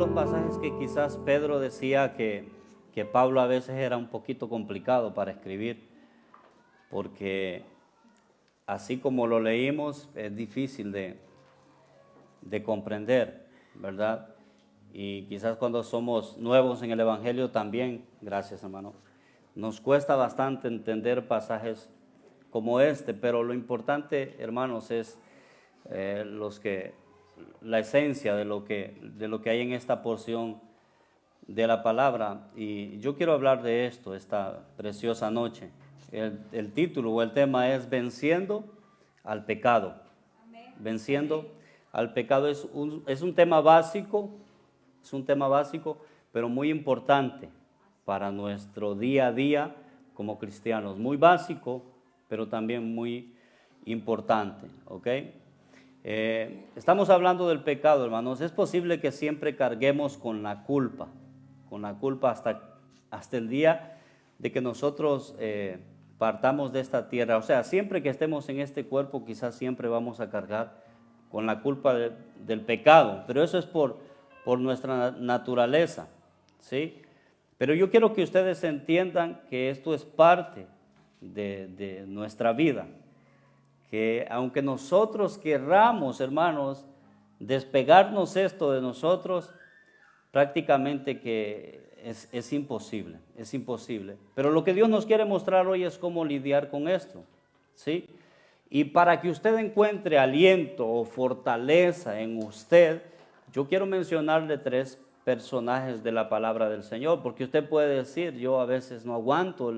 los pasajes que quizás Pedro decía que Pablo a veces era un poquito complicado para escribir, porque así como lo leímos es difícil de comprender, ¿verdad? Y quizás cuando somos nuevos en el Evangelio también, gracias hermano, nos cuesta bastante entender pasajes como este, pero lo importante, hermanos, es la esencia de lo que hay en esta porción de la palabra. Y yo quiero hablar de esto esta preciosa noche. El título o el tema es Venciendo al Pecado. Amén. Venciendo al pecado es un tema básico, pero muy importante para nuestro día a día como cristianos. Muy básico, pero también muy importante, ¿ok? Estamos hablando del pecado, hermanos. Es posible que siempre carguemos con la culpa hasta el día de que nosotros partamos de esta tierra. O sea, siempre que estemos en este cuerpo, quizás siempre vamos a cargar con la culpa del pecado, pero eso es por nuestra naturaleza, ¿sí? Pero yo quiero que ustedes entiendan que esto es parte de nuestra vida, que aunque nosotros querramos, hermanos, despegarnos esto de nosotros, prácticamente que es imposible. Pero lo que Dios nos quiere mostrar hoy es cómo lidiar con esto, ¿sí? Y para que usted encuentre aliento o fortaleza en usted, yo quiero mencionarle 3 personajes de la palabra del Señor, porque usted puede decir, yo a veces no aguanto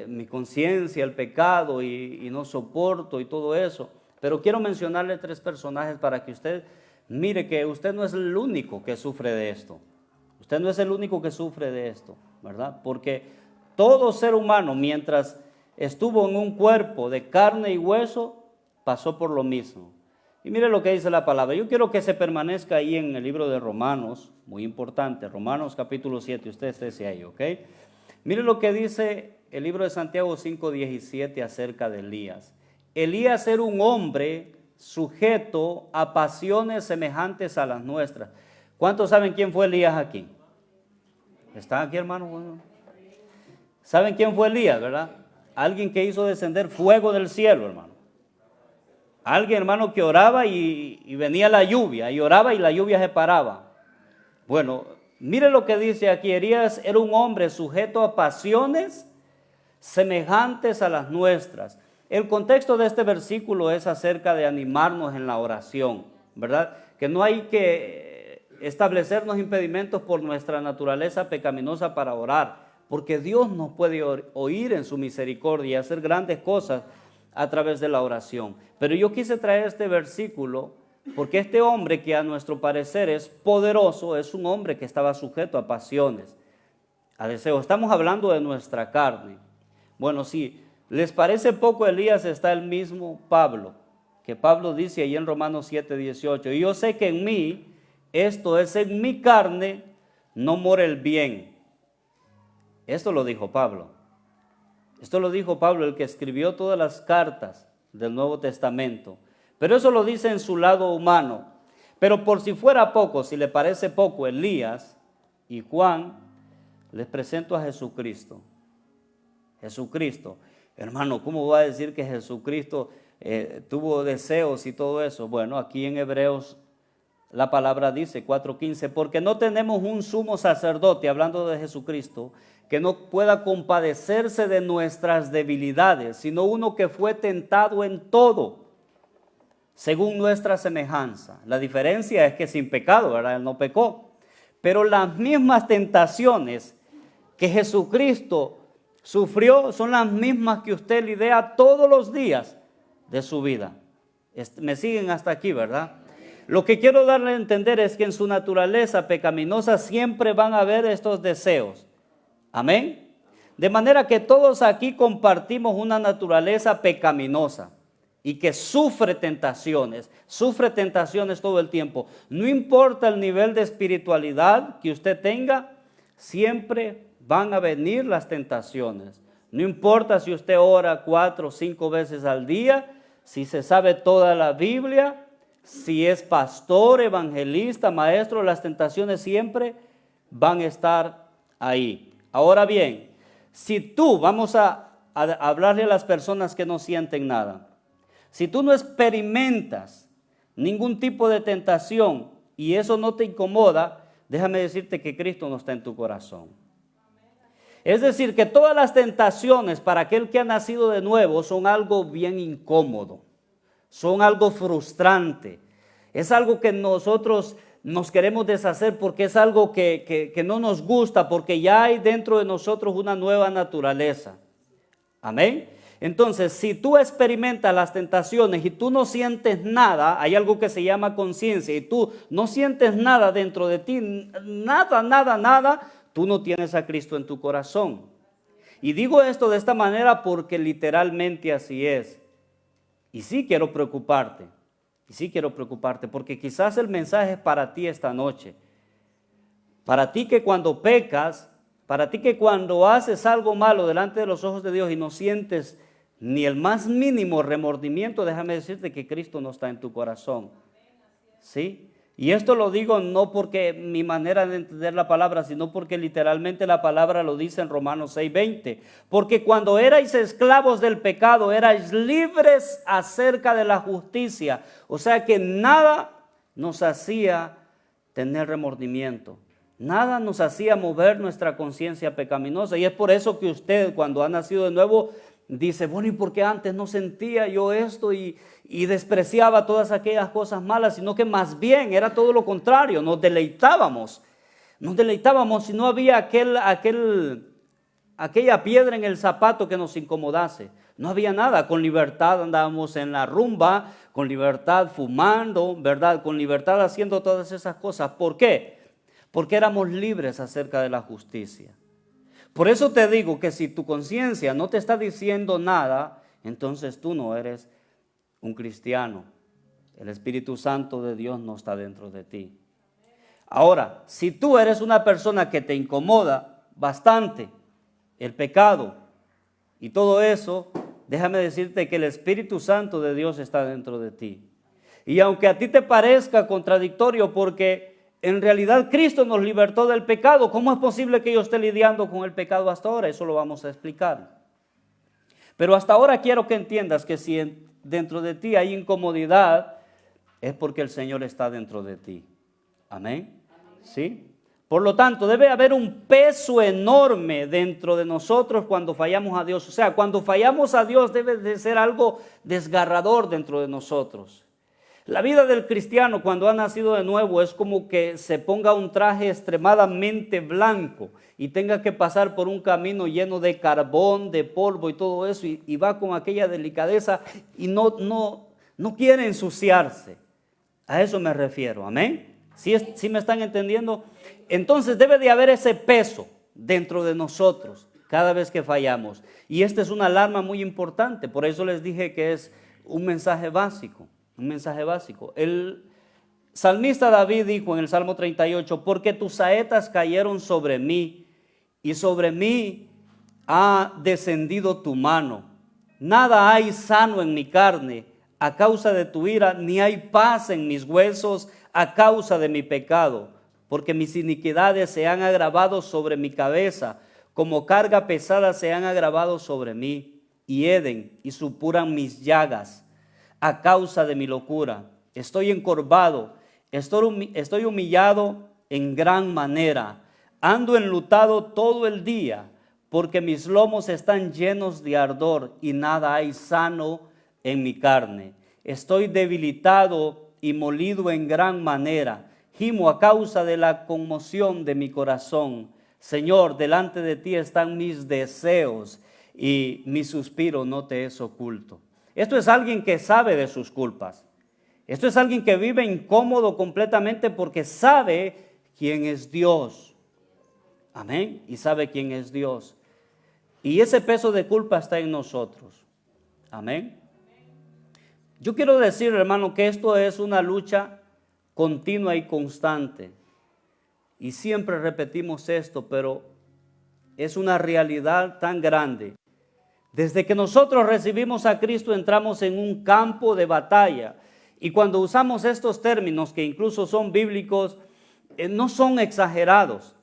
mi conciencia, el pecado y no soporto y todo eso, pero quiero mencionarle 3 personajes para que usted mire que usted no es el único que sufre de esto. Usted no es el único que sufre de esto, ¿verdad? Porque todo ser humano, mientras estuvo en un cuerpo de carne y hueso, pasó por lo mismo. Y mire lo que dice la palabra. Yo quiero que se permanezca ahí en el libro de Romanos, muy importante, Romanos capítulo 7, usted esté ahí, ¿ok? Mire lo que dice el libro de Santiago 5:17 acerca de Elías. Elías era un hombre sujeto a pasiones semejantes a las nuestras. ¿Cuántos saben quién fue Elías aquí? ¿Están aquí, hermano? ¿Saben quién fue Elías, verdad? Alguien que hizo descender fuego del cielo, hermano. Alguien, hermano, que oraba y venía la lluvia, y oraba y la lluvia se paraba. Bueno, mire lo que dice aquí. Elías era un hombre sujeto a pasiones semejantes a las nuestras. El contexto de este versículo es acerca de animarnos en la oración, ¿verdad? Que no hay que establecernos impedimentos por nuestra naturaleza pecaminosa para orar, porque Dios nos puede oír en su misericordia y hacer grandes cosas a través de la oración. Pero yo quise traer este versículo porque este hombre, que a nuestro parecer es poderoso, es un hombre que estaba sujeto a pasiones, a deseos. Estamos hablando de nuestra carne. Bueno, si les parece poco, Elías, está el mismo Pablo, que Pablo dice ahí en Romanos 7:18, y yo sé que en mí, esto es en mi carne, no mora el bien. Esto lo dijo Pablo. Esto lo dijo Pablo, el que escribió todas las cartas del Nuevo Testamento. Pero eso lo dice en su lado humano. Pero por si fuera poco, si le parece poco Elías y Juan, les presento a Jesucristo. Jesucristo. Hermano, ¿cómo va a decir que Jesucristo tuvo deseos y todo eso? Bueno, aquí en Hebreos la palabra dice 4:15, porque no tenemos un sumo sacerdote, hablando de Jesucristo, que no pueda compadecerse de nuestras debilidades, sino uno que fue tentado en todo, según nuestra semejanza. La diferencia es que sin pecado, ¿verdad? Él no pecó. Pero las mismas tentaciones que Jesucristo sufrió son las mismas que usted lidia todos los días de su vida. Me siguen hasta aquí, ¿verdad? Lo que quiero darle a entender es que en su naturaleza pecaminosa siempre van a haber estos deseos. Amén. De manera que todos aquí compartimos una naturaleza pecaminosa y que sufre tentaciones todo el tiempo. No importa el nivel de espiritualidad que usted tenga, siempre van a venir las tentaciones. No importa si usted ora 4 o 5 veces al día, si se sabe toda la Biblia, si es pastor, evangelista, maestro, las tentaciones siempre van a estar ahí. Ahora bien, si tú, vamos a hablarle a las personas que no sienten nada, si tú no experimentas ningún tipo de tentación y eso no te incomoda, déjame decirte que Cristo no está en tu corazón. Es decir, que todas las tentaciones para aquel que ha nacido de nuevo son algo bien incómodo, son algo frustrante, es algo que nosotros nos queremos deshacer porque es algo que no nos gusta, porque ya hay dentro de nosotros una nueva naturaleza. Amén. Entonces, si tú experimentas las tentaciones y tú no sientes nada, hay algo que se llama conciencia, y tú no sientes nada dentro de ti, nada, tú no tienes a Cristo en tu corazón. Y digo esto de esta manera porque literalmente así es. Y sí quiero preocuparte, porque quizás el mensaje es para ti esta noche. Para ti que cuando pecas, para ti que cuando haces algo malo delante de los ojos de Dios y no sientes ni el más mínimo remordimiento, déjame decirte que Cristo no está en tu corazón. ¿Sí? Y esto lo digo no porque mi manera de entender la palabra, sino porque literalmente la palabra lo dice en Romanos 6:20. Porque cuando erais esclavos del pecado, erais libres acerca de la justicia. O sea que nada nos hacía tener remordimiento. Nada nos hacía mover nuestra conciencia pecaminosa. Y es por eso que usted, cuando ha nacido de nuevo, dice, bueno, ¿y por qué antes no sentía yo esto y despreciaba todas aquellas cosas malas? Sino que más bien era todo lo contrario, nos deleitábamos y no había aquella piedra en el zapato que nos incomodase. No había nada, con libertad andábamos en la rumba, con libertad fumando, ¿verdad? Con libertad haciendo todas esas cosas. ¿Por qué? Porque éramos libres acerca de la justicia. Por eso te digo que si tu conciencia no te está diciendo nada, entonces tú no eres un cristiano. El Espíritu Santo de Dios no está dentro de ti. Ahora, si tú eres una persona que te incomoda bastante el pecado y todo eso, déjame decirte que el Espíritu Santo de Dios está dentro de ti. Y aunque a ti te parezca contradictorio porque en realidad Cristo nos libertó del pecado, ¿cómo es posible que yo esté lidiando con el pecado hasta ahora? Eso lo vamos a explicar. Pero hasta ahora quiero que entiendas que si dentro de ti hay incomodidad, es porque el Señor está dentro de ti. Amén. ¿Sí? Por lo tanto, debe haber un peso enorme dentro de nosotros cuando fallamos a Dios. O sea, cuando fallamos a Dios debe de ser algo desgarrador dentro de nosotros. La vida del cristiano cuando ha nacido de nuevo es como que se ponga un traje extremadamente blanco y tenga que pasar por un camino lleno de carbón, de polvo y todo eso y va con aquella delicadeza y no quiere ensuciarse. A eso me refiero, amén. ¿Sí me están entendiendo? Entonces debe de haber ese peso dentro de nosotros cada vez que fallamos. Y esta es una alarma muy importante, por eso les dije que es un mensaje básico. Un mensaje básico. El salmista David dijo en el Salmo 38, porque tus saetas cayeron sobre mí y sobre mí ha descendido tu mano. Nada hay sano en mi carne a causa de tu ira, ni hay paz en mis huesos a causa de mi pecado, porque mis iniquidades se han agravado sobre mi cabeza, como carga pesada se han agravado sobre mí, y heden y supuran mis llagas. A causa de mi locura, estoy encorvado, estoy humillado en gran manera, ando enlutado todo el día, porque mis lomos están llenos de ardor y nada hay sano en mi carne. Estoy debilitado y molido en gran manera, gimo a causa de la conmoción de mi corazón. Señor, delante de ti están mis deseos y mi suspiro no te es oculto. Esto es alguien que sabe de sus culpas. Esto es alguien que vive incómodo completamente porque sabe quién es Dios. Amén. Y sabe quién es Dios. Y ese peso de culpa está en nosotros. Amén. Yo quiero decir, hermano, que esto es una lucha continua y constante. Y siempre repetimos esto, pero es una realidad tan grande. Desde que nosotros recibimos a Cristo entramos en un campo de batalla Y cuando usamos estos términos que incluso son bíblicos, no son exagerados.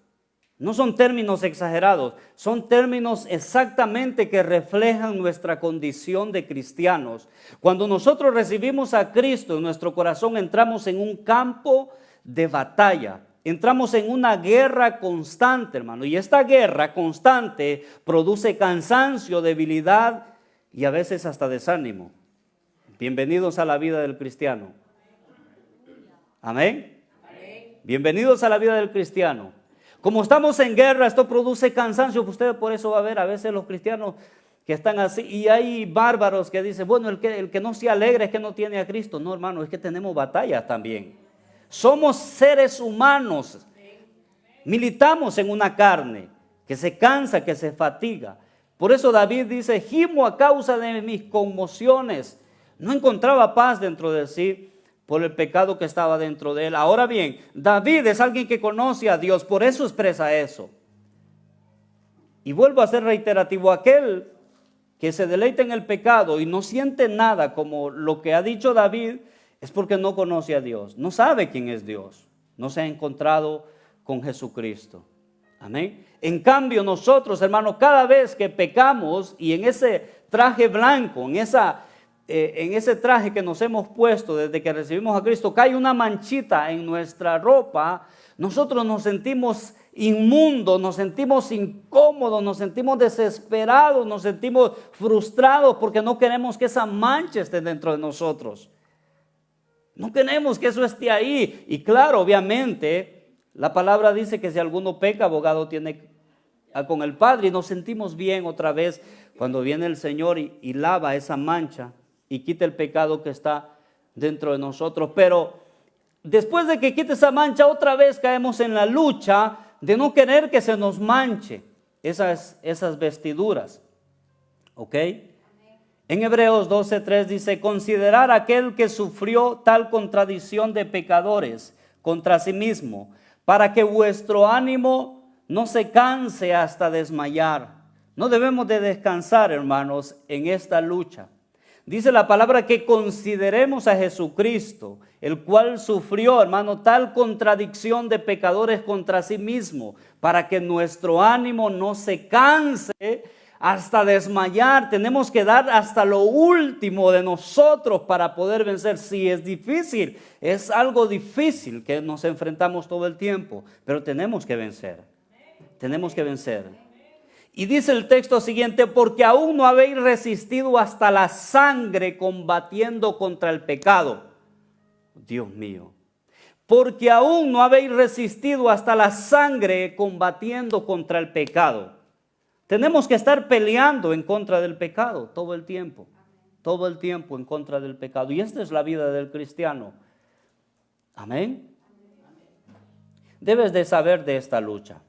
No son términos exagerados, son términos exactamente que reflejan nuestra condición de cristianos. Cuando nosotros recibimos a Cristo en nuestro corazón, entramos en un campo de batalla. Entramos en una guerra constante, hermano. Y esta guerra constante produce cansancio, debilidad y a veces hasta desánimo. Bienvenidos a la vida del cristiano. Amén. Bienvenidos a la vida del cristiano. Como estamos en guerra, esto produce cansancio. Usted por eso va a ver a veces los cristianos que están así. Y hay bárbaros que dicen, bueno, el que no se alegra es que no tiene a Cristo. No, hermano, es que tenemos batallas también. Somos seres humanos. Militamos en una carne que se cansa, que se fatiga. Por eso David dice, gimo a causa de mis conmociones. No encontraba paz dentro de sí por el pecado que estaba dentro de él. Ahora bien, David es alguien que conoce a Dios, por eso expresa eso. Y vuelvo a ser reiterativo, aquel que se deleita en el pecado y no siente nada como lo que ha dicho David, es porque no conoce a Dios, no sabe quién es Dios, no se ha encontrado con Jesucristo. Amén. En cambio nosotros, hermanos, cada vez que pecamos y en ese traje blanco, en ese traje que nos hemos puesto desde que recibimos a Cristo, cae una manchita en nuestra ropa, nosotros nos sentimos inmundos, nos sentimos incómodos, nos sentimos desesperados, nos sentimos frustrados porque no queremos que esa mancha esté dentro de nosotros. No queremos que eso esté ahí. Y claro, obviamente, la palabra dice que si alguno peca, abogado tiene con el Padre, y nos sentimos bien otra vez cuando viene el Señor y lava esa mancha y quita el pecado que está dentro de nosotros. Pero después de que quite esa mancha, otra vez caemos en la lucha de no querer que se nos manche esas vestiduras. ¿Ok? En Hebreos 12:3 dice, considerar aquel que sufrió tal contradicción de pecadores contra sí mismo, para que vuestro ánimo no se canse hasta desmayar. No debemos de descansar, hermanos, en esta lucha. Dice la palabra que consideremos a Jesucristo, el cual sufrió, hermano, tal contradicción de pecadores contra sí mismo, para que nuestro ánimo no se canse hasta desmayar. Tenemos que dar hasta lo último de nosotros para poder vencer. Sí, es difícil, es algo difícil que nos enfrentamos todo el tiempo, pero tenemos que vencer. Tenemos que vencer. Y dice el texto siguiente, porque aún no habéis resistido hasta la sangre combatiendo contra el pecado. Dios mío. Porque aún no habéis resistido hasta la sangre combatiendo contra el pecado. Tenemos que estar peleando en contra del pecado todo el tiempo en contra del pecado. Y esta es la vida del cristiano. Amén. Debes de saber de esta lucha.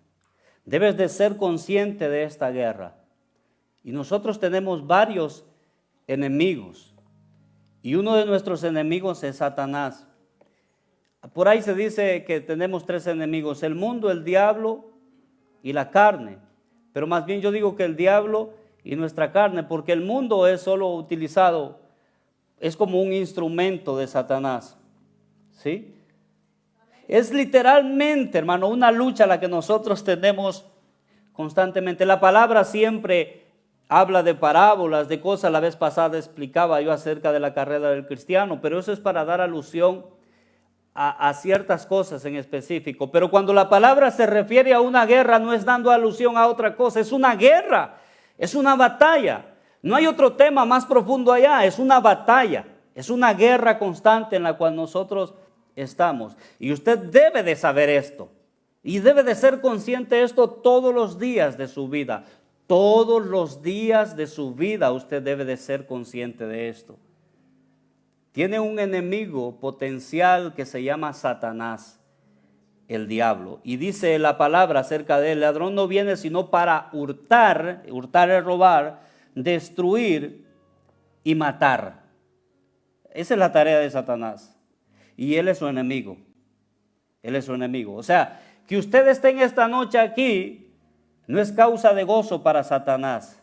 Debes de ser consciente de esta guerra. Y nosotros tenemos varios enemigos. Y uno de nuestros enemigos es Satanás. Por ahí se dice que tenemos 3 enemigos: el mundo, el diablo y la carne. Pero más bien yo digo que el diablo y nuestra carne, porque el mundo es solo utilizado, es como un instrumento de Satanás. ¿Sí? Es literalmente, hermano, una lucha la que nosotros tenemos constantemente. La palabra siempre habla de parábolas, de cosas. La vez pasada explicaba yo acerca de la carrera del cristiano, pero eso es para dar alusión a ciertas cosas en específico. Pero cuando la palabra se refiere a una guerra, no es dando alusión a otra cosa, es una guerra, es una batalla. No hay otro tema más profundo allá, es una batalla, es una guerra constante en la cual nosotros estamos. Y usted debe de saber esto y debe de ser consciente de esto todos los días de su vida. Todos los días de su vida usted debe de ser consciente de esto. Tiene un enemigo potencial que se llama Satanás, el diablo. Y dice la palabra acerca de él: el ladrón no viene sino para hurtar es robar, destruir y matar. Esa es la tarea de Satanás. Y él es su enemigo. Él es su enemigo. O sea, que usted esté en esta noche aquí no es causa de gozo para Satanás.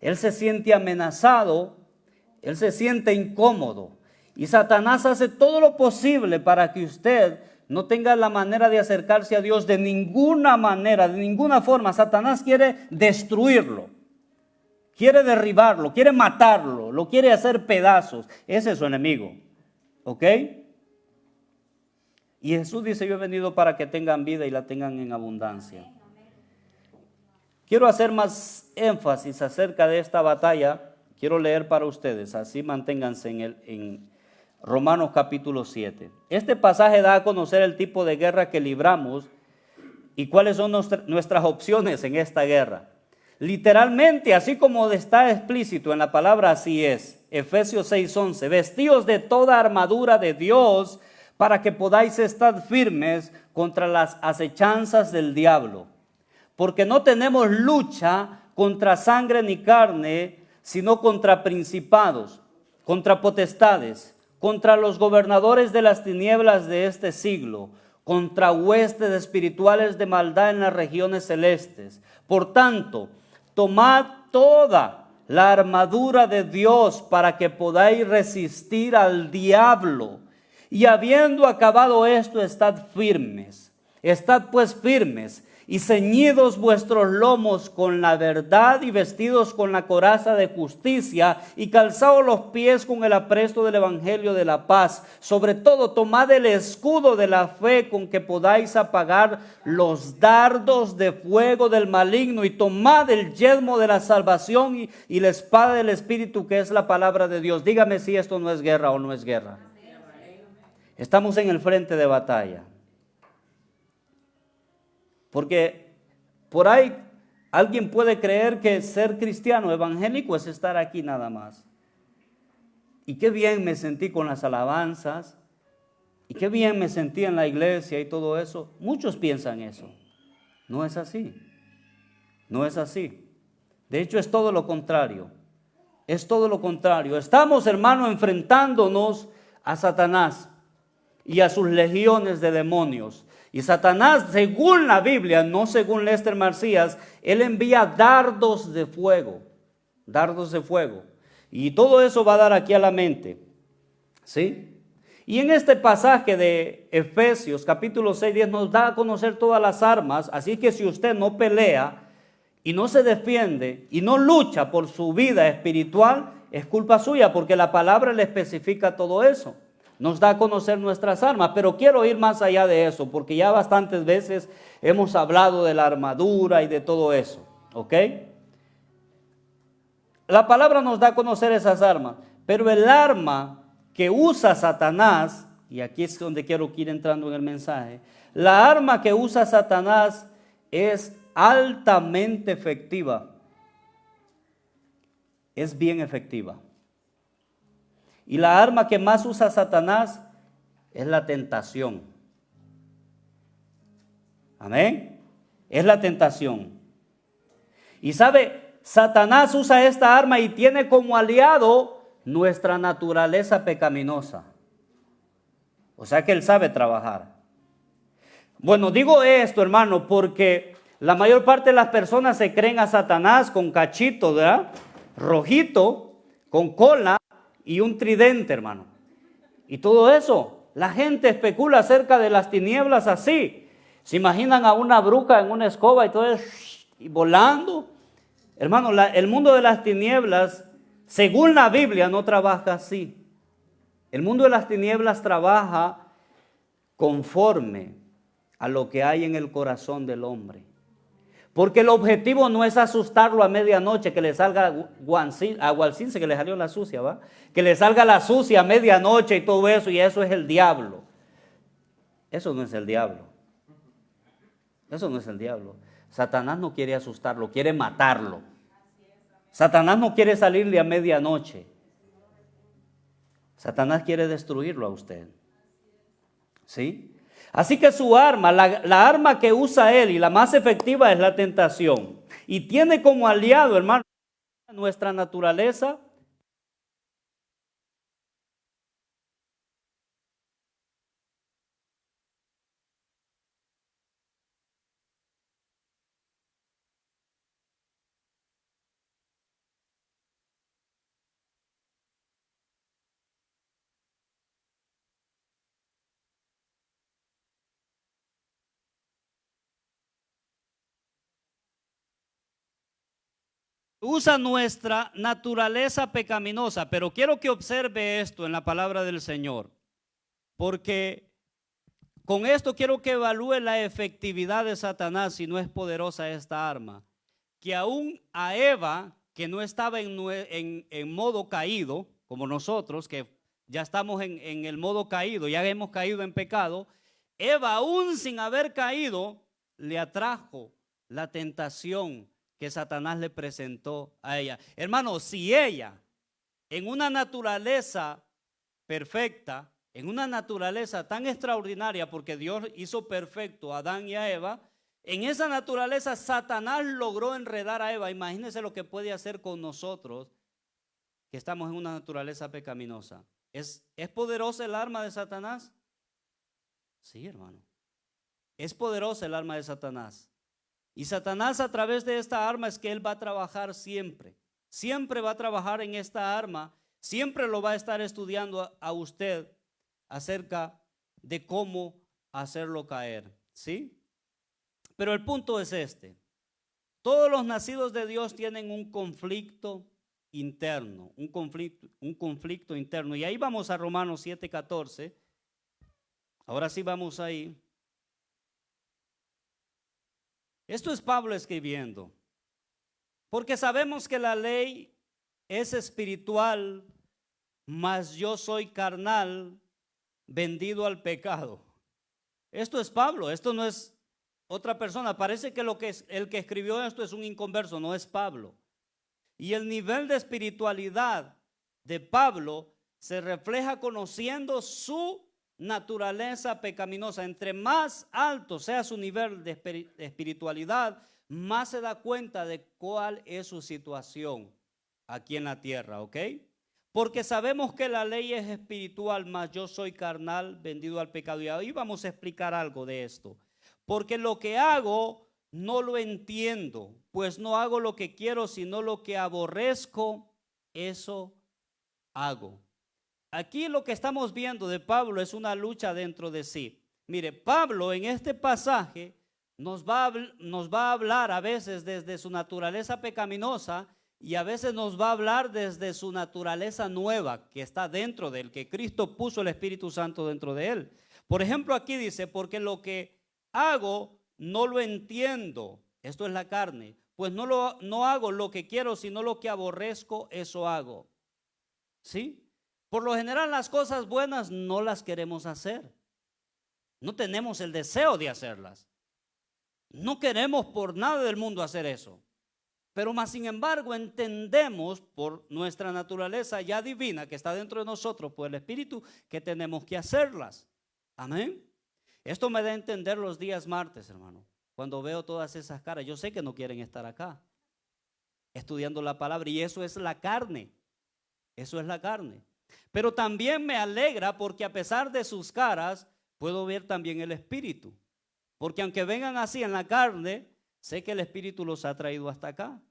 Él se siente amenazado, él se siente incómodo. Y Satanás hace todo lo posible para que usted no tenga la manera de acercarse a Dios de ninguna manera, de ninguna forma. Satanás quiere destruirlo, quiere derribarlo, quiere matarlo, lo quiere hacer pedazos. Ese es su enemigo, ¿ok? Y Jesús dice, yo he venido para que tengan vida y la tengan en abundancia. Quiero hacer más énfasis acerca de esta batalla. Quiero leer para ustedes, así manténganse en Romanos capítulo 7. Este pasaje da a conocer el tipo de guerra que libramos y cuáles son nuestras opciones en esta guerra. Literalmente, así como está explícito en la palabra, así es. Efesios 6:11, vestíos de toda armadura de Dios para que podáis estar firmes contra las acechanzas del diablo. Porque no tenemos lucha contra sangre ni carne, sino contra principados, contra potestades, contra los gobernadores de las tinieblas de este siglo, contra huestes espirituales de maldad en las regiones celestes. Por tanto, tomad toda la armadura de Dios para que podáis resistir al diablo. Y habiendo acabado esto, estad firmes. Estad pues firmes y ceñidos vuestros lomos con la verdad y vestidos con la coraza de justicia y calzados los pies con el apresto del evangelio de la paz. Sobre todo tomad el escudo de la fe con que podáis apagar los dardos de fuego del maligno y tomad el yelmo de la salvación y la espada del Espíritu que es la palabra de Dios. Dígame si esto no es guerra o no es guerra. Estamos en el frente de batalla. Porque por ahí alguien puede creer que ser cristiano evangélico es estar aquí nada más. Y qué bien me sentí con las alabanzas, y qué bien me sentí en la iglesia y todo eso. Muchos piensan eso. No es así. No es así. De hecho es todo lo contrario. Es todo lo contrario. Estamos, hermano, enfrentándonos a Satanás y a sus legiones de demonios. Y Satanás, según la Biblia, no según Lester Marcías, él envía dardos de fuego. Dardos de fuego. Y todo eso va a dar aquí a la mente. ¿Sí? Y en este pasaje de Efesios, capítulo 6:10, nos da a conocer todas las armas. Así que si usted no pelea y no se defiende y no lucha por su vida espiritual, es culpa suya, porque la palabra le especifica todo eso. Nos da a conocer nuestras armas, pero quiero ir más allá de eso, porque ya bastantes veces hemos hablado de la armadura y de todo eso, ¿ok? La palabra nos da a conocer esas armas, pero el arma que usa Satanás, y aquí es donde quiero ir entrando en el mensaje, la arma que usa Satanás es altamente efectiva, es bien efectiva. Y la arma que más usa Satanás es la tentación. Amén. Es la tentación. Y sabe, Satanás usa esta arma y tiene como aliado nuestra naturaleza pecaminosa. O sea que él sabe trabajar. Bueno, digo esto, hermano, porque la mayor parte de las personas se creen a Satanás con cachito, ¿verdad? Rojito, con cola y un tridente, hermano. Y todo eso, la gente especula acerca de las tinieblas así. Se imaginan a una bruja en una escoba y todo eso, y volando. Hermano, el mundo de las tinieblas, según la Biblia, no trabaja así. El mundo de las tinieblas trabaja conforme a lo que hay en el corazón del hombre. Porque el objetivo no es asustarlo a medianoche, que le salga agualcince, que le salió la sucia, ¿va? Que le salga la sucia a medianoche y todo eso, y eso es el diablo. Eso no es el diablo. Eso no es el diablo. Satanás no quiere asustarlo, quiere matarlo. Satanás no quiere salirle a medianoche. Satanás quiere destruirlo a usted. ¿Sí? Así que su arma, la arma que usa él y la más efectiva es la tentación. Y tiene como aliado, hermano, nuestra naturaleza usa nuestra naturaleza pecaminosa, pero quiero que observe esto en la palabra del Señor, porque con esto quiero que evalúe la efectividad de Satanás, si no es poderosa esta arma. Que aún a Eva, que no estaba en modo caído, como nosotros, que ya estamos en el modo caído, ya hemos caído en pecado, Eva, aún sin haber caído, le atrajo la tentación que Satanás le presentó a ella. Hermano, si ella, en una naturaleza perfecta, en una naturaleza tan extraordinaria, porque Dios hizo perfecto a Adán y a Eva, en esa naturaleza Satanás logró enredar a Eva. Imagínense lo que puede hacer con nosotros, que estamos en una naturaleza pecaminosa. ¿Es poderosa el arma de Satanás? Sí, hermano. Es poderosa el arma de Satanás. Y Satanás, a través de esta arma, es que él va a trabajar siempre. Siempre va a trabajar en esta arma. Siempre lo va a estar estudiando a usted acerca de cómo hacerlo caer. ¿Sí? Pero el punto es este. Todos los nacidos de Dios tienen un conflicto interno. Un conflicto interno. Y ahí vamos a Romanos 7:14. Ahora sí vamos ahí. Esto es Pablo escribiendo. Porque sabemos que la ley es espiritual, mas yo soy carnal, vendido al pecado. Esto es Pablo, esto no es otra persona. Parece que el que escribió esto es un inconverso, no es Pablo. Y el nivel de espiritualidad de Pablo se refleja conociendo su naturaleza pecaminosa. Entre más alto sea su nivel de espiritualidad, más se da cuenta de cuál es su situación aquí en la tierra, ¿ok? Porque sabemos que la ley es espiritual, mas yo soy carnal, vendido al pecado. Y ahí vamos a explicar algo de esto. Porque lo que hago no lo entiendo, pues no hago lo que quiero, sino lo que aborrezco, eso hago. Aquí lo que estamos viendo de Pablo es una lucha dentro de sí. Mire, Pablo en este pasaje nos va a hablar a veces desde su naturaleza pecaminosa y a veces nos va a hablar desde su naturaleza nueva que está dentro de él, que Cristo puso el Espíritu Santo dentro de él. Por ejemplo, aquí dice, porque lo que hago no lo entiendo, esto es la carne, pues no hago lo que quiero, sino lo que aborrezco, eso hago. ¿Sí? Por lo general las cosas buenas no las queremos hacer. No tenemos el deseo de hacerlas. No queremos por nada del mundo hacer eso. Pero más sin embargo entendemos por nuestra naturaleza ya divina que está dentro de nosotros, por el Espíritu, que tenemos que hacerlas. Amén. Esto me da a entender los días martes, hermano. Cuando veo todas esas caras, yo sé que no quieren estar acá estudiando la palabra, y eso es la carne. Eso es la carne. Pero también me alegra porque a pesar de sus caras, puedo ver también el Espíritu. Porque aunque vengan así en la carne, sé que el Espíritu los ha traído hasta acá.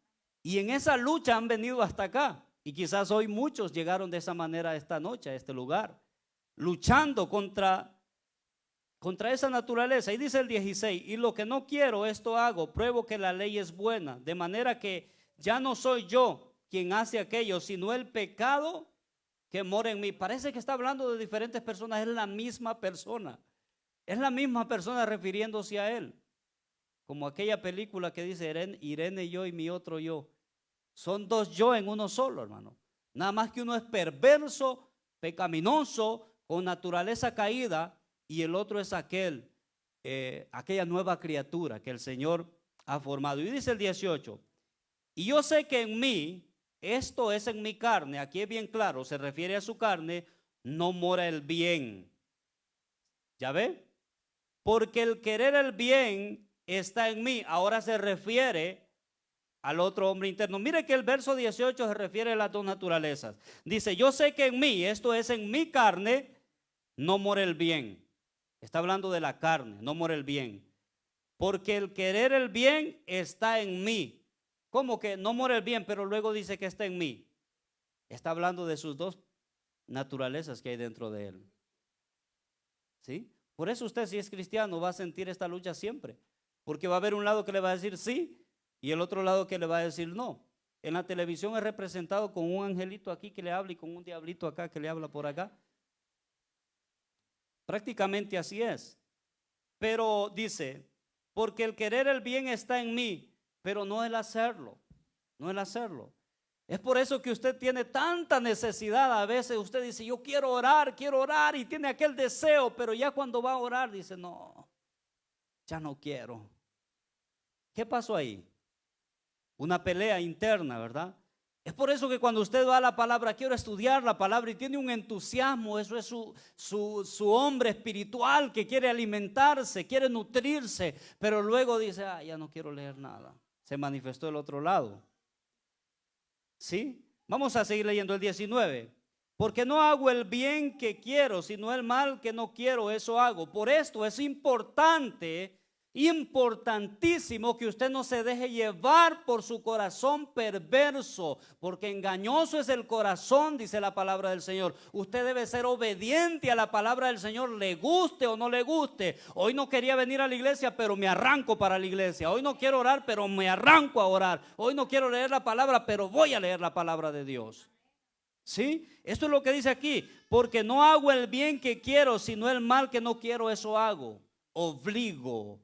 Y en esa lucha han venido hasta acá. Y quizás hoy muchos llegaron de esa manera esta noche a este lugar, luchando contra esa naturaleza. Y dice el 16, y lo que no quiero, esto hago, pruebo que la ley es buena, de manera que ya no soy yo quien hace aquello, sino el pecado que mora en mí. Parece que está hablando de diferentes personas, es la misma persona. Es la misma persona refiriéndose a él. Como aquella película que dice Irene yo y mi otro yo. Son dos yo en uno solo, hermano. Nada más que uno es perverso, pecaminoso, con naturaleza caída, y el otro es aquella nueva criatura que el Señor ha formado. Y dice el 18, y yo sé que en mí, esto es en mi carne, aquí es bien claro, se refiere a su carne, no mora el bien. ¿Ya ve? Porque el querer el bien está en mí. Ahora se refiere al otro hombre interno. Mire que el verso 18 se refiere a las dos naturalezas. Dice, yo sé que en mí, esto es en mi carne, no mora el bien. Está hablando de la carne, no mora el bien. Porque el querer el bien está en mí. ¿Cómo que no mora el bien, pero luego dice que está en mí? Está hablando de sus dos naturalezas que hay dentro de él. ¿Sí? Por eso usted, si es cristiano, va a sentir esta lucha siempre. Porque va a haber un lado que le va a decir sí y el otro lado que le va a decir no. en la televisión es representado con un angelito aquí que le habla y con un diablito acá que le habla por acá. Prácticamente así es. Pero dice, porque el querer el bien está en mí, pero no el hacerlo, no el hacerlo. Es por eso que usted tiene tanta necesidad. A veces usted dice, yo quiero orar y tiene aquel deseo, pero ya cuando va a orar dice, no, ya no quiero. ¿Qué pasó ahí? Una pelea interna, ¿verdad? Es por eso que cuando usted va a la palabra, quiero estudiar la palabra y tiene un entusiasmo, eso es su hombre espiritual que quiere alimentarse, quiere nutrirse, pero luego dice, ya no quiero leer nada. Se manifestó el otro lado. ¿Sí? Vamos a seguir leyendo el 19. Porque no hago el bien que quiero, sino el mal que no quiero, eso hago. Por esto es importantísimo que usted no se deje llevar por su corazón perverso, porque engañoso es el corazón, dice la palabra del Señor. Usted debe ser obediente a la palabra del Señor, le guste o no le guste. Hoy no quería venir a la iglesia, pero me arranco para la iglesia. Hoy no quiero orar, pero me arranco a orar. Hoy no quiero leer la palabra, pero voy a leer la palabra de Dios. ¿Sí? Esto es lo que dice aquí. Porque no hago el bien que quiero, sino el mal que no quiero, eso hago. Obligo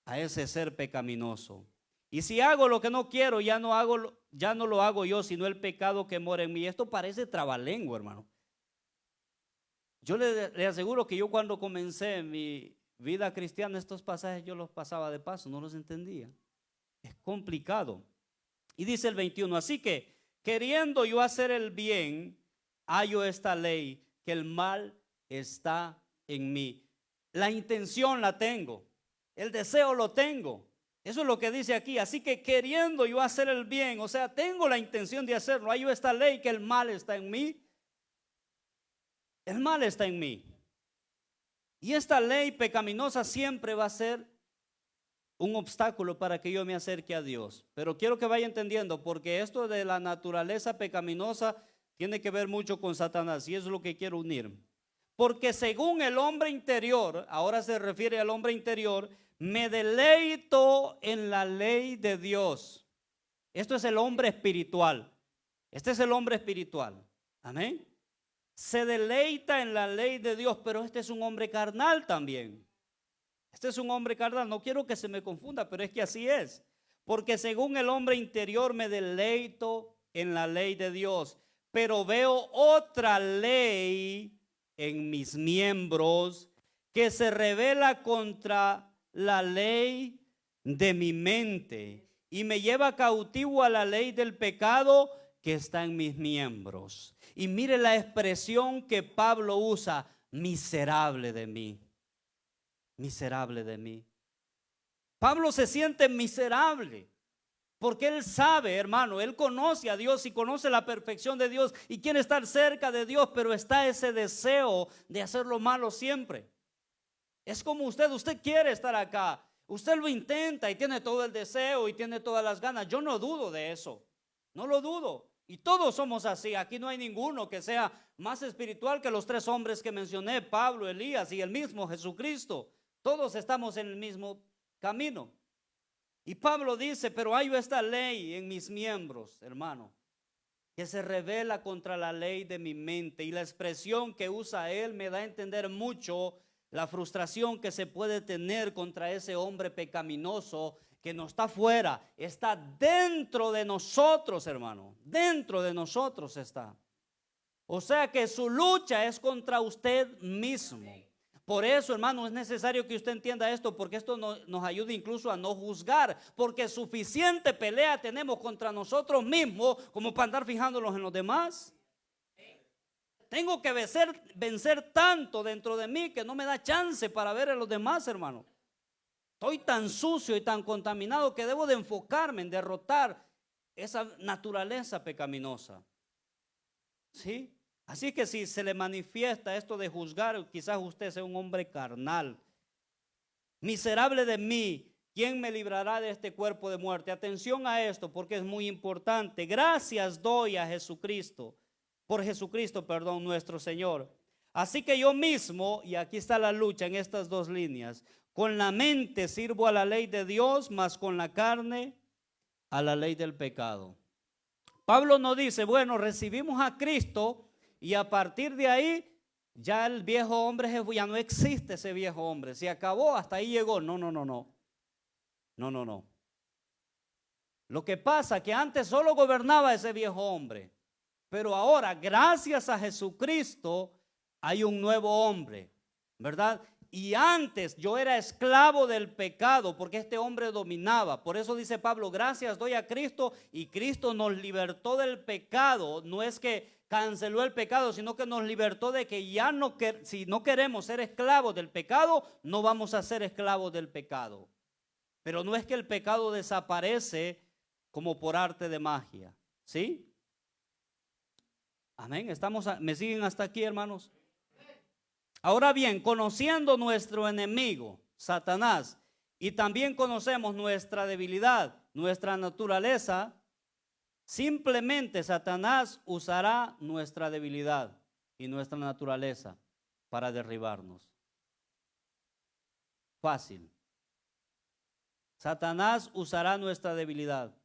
a ese ser pecaminoso. Y si hago lo que no quiero, ya no lo hago yo, sino el pecado que mora en mí. Esto parece trabalengua, hermano. Yo le aseguro que yo cuando comencé mi vida cristiana, estos pasajes yo los pasaba de paso, no los entendía. Es complicado. Y dice el 21, así que queriendo yo hacer el bien, hallo esta ley, que el mal está en mí. La intención la tengo, el deseo lo tengo. Eso es lo que dice aquí. Así que queriendo yo hacer el bien, o sea, tengo la intención de hacerlo, hallo esta ley, que el mal está en mí. El mal está en mí. Y esta ley pecaminosa siempre va a ser un obstáculo para que yo me acerque a Dios. Pero quiero que vaya entendiendo, porque esto de la naturaleza pecaminosa tiene que ver mucho con Satanás, y eso es lo que quiero unir. Porque según el hombre interior, ahora se refiere al hombre interior, me deleito en la ley de Dios. Esto es el hombre espiritual. Este es el hombre espiritual. Amén. Se deleita en la ley de Dios, pero este es un hombre carnal también. Este es un hombre carnal, no quiero que se me confunda, pero es que así es. Porque según el hombre interior me deleito en la ley de Dios, pero veo otra ley en mis miembros que se revela contra la ley de mi mente y me lleva cautivo a la ley del pecado que está en mis miembros. Y mire la expresión que Pablo usa, miserable de mí. Miserable de mí. Pablo se siente miserable porque él sabe, hermano, él conoce a Dios y conoce la perfección de Dios y quiere estar cerca de Dios, pero está ese deseo de hacer lo malo siempre. Es como usted quiere estar acá, usted lo intenta y tiene todo el deseo y tiene todas las ganas. Yo no dudo de eso, no lo dudo. Y todos somos así. Aquí no hay ninguno que sea más espiritual que los tres hombres que mencioné, Pablo, Elías y el mismo Jesucristo. Todos estamos en el mismo camino. Y Pablo dice, pero hay esta ley en mis miembros, hermano, que se revela contra la ley de mi mente. Y la expresión que usa él me da a entender mucho la frustración que se puede tener contra ese hombre pecaminoso que no está fuera, está dentro de nosotros, hermano. Dentro de nosotros está. O sea que su lucha es contra usted mismo. Por eso, hermano, es necesario que usted entienda esto, porque esto nos ayuda incluso a no juzgar, porque suficiente pelea tenemos contra nosotros mismos como para andar fijándonos en los demás. Tengo que vencer tanto dentro de mí que no me da chance para ver a los demás, hermano. Estoy tan sucio y tan contaminado que debo de enfocarme en derrotar esa naturaleza pecaminosa. ¿Sí? Así que si se le manifiesta esto de juzgar, quizás usted sea un hombre carnal. Miserable de mí, ¿quién me librará de este cuerpo de muerte? Atención a esto porque es muy importante. Gracias doy a Jesucristo, por Jesucristo, perdón, nuestro Señor. Así que yo mismo, y aquí está la lucha en estas dos líneas, con la mente sirvo a la ley de Dios, mas con la carne a la ley del pecado. Pablo no dice, bueno, recibimos a Cristo y a partir de ahí ya el viejo hombre, ya no existe ese viejo hombre. Se acabó, hasta ahí llegó. No, no, no, no. No, no, no. Lo que pasa es que antes solo gobernaba ese viejo hombre. Pero ahora, gracias a Jesucristo, hay un nuevo hombre, ¿verdad? Y antes yo era esclavo del pecado porque este hombre dominaba. Por eso dice Pablo, gracias doy a Cristo y Cristo nos libertó del pecado. No es que canceló el pecado, sino que nos libertó de que ya no, si no queremos ser esclavos del pecado, no vamos a ser esclavos del pecado. Pero no es que el pecado desaparece como por arte de magia, ¿sí? Amén. ¿Me siguen hasta aquí, hermanos? Ahora bien, conociendo nuestro enemigo, Satanás, y también conocemos nuestra debilidad, nuestra naturaleza, simplemente Satanás usará nuestra debilidad y nuestra naturaleza para derribarnos. Fácil. Satanás usará nuestra debilidad.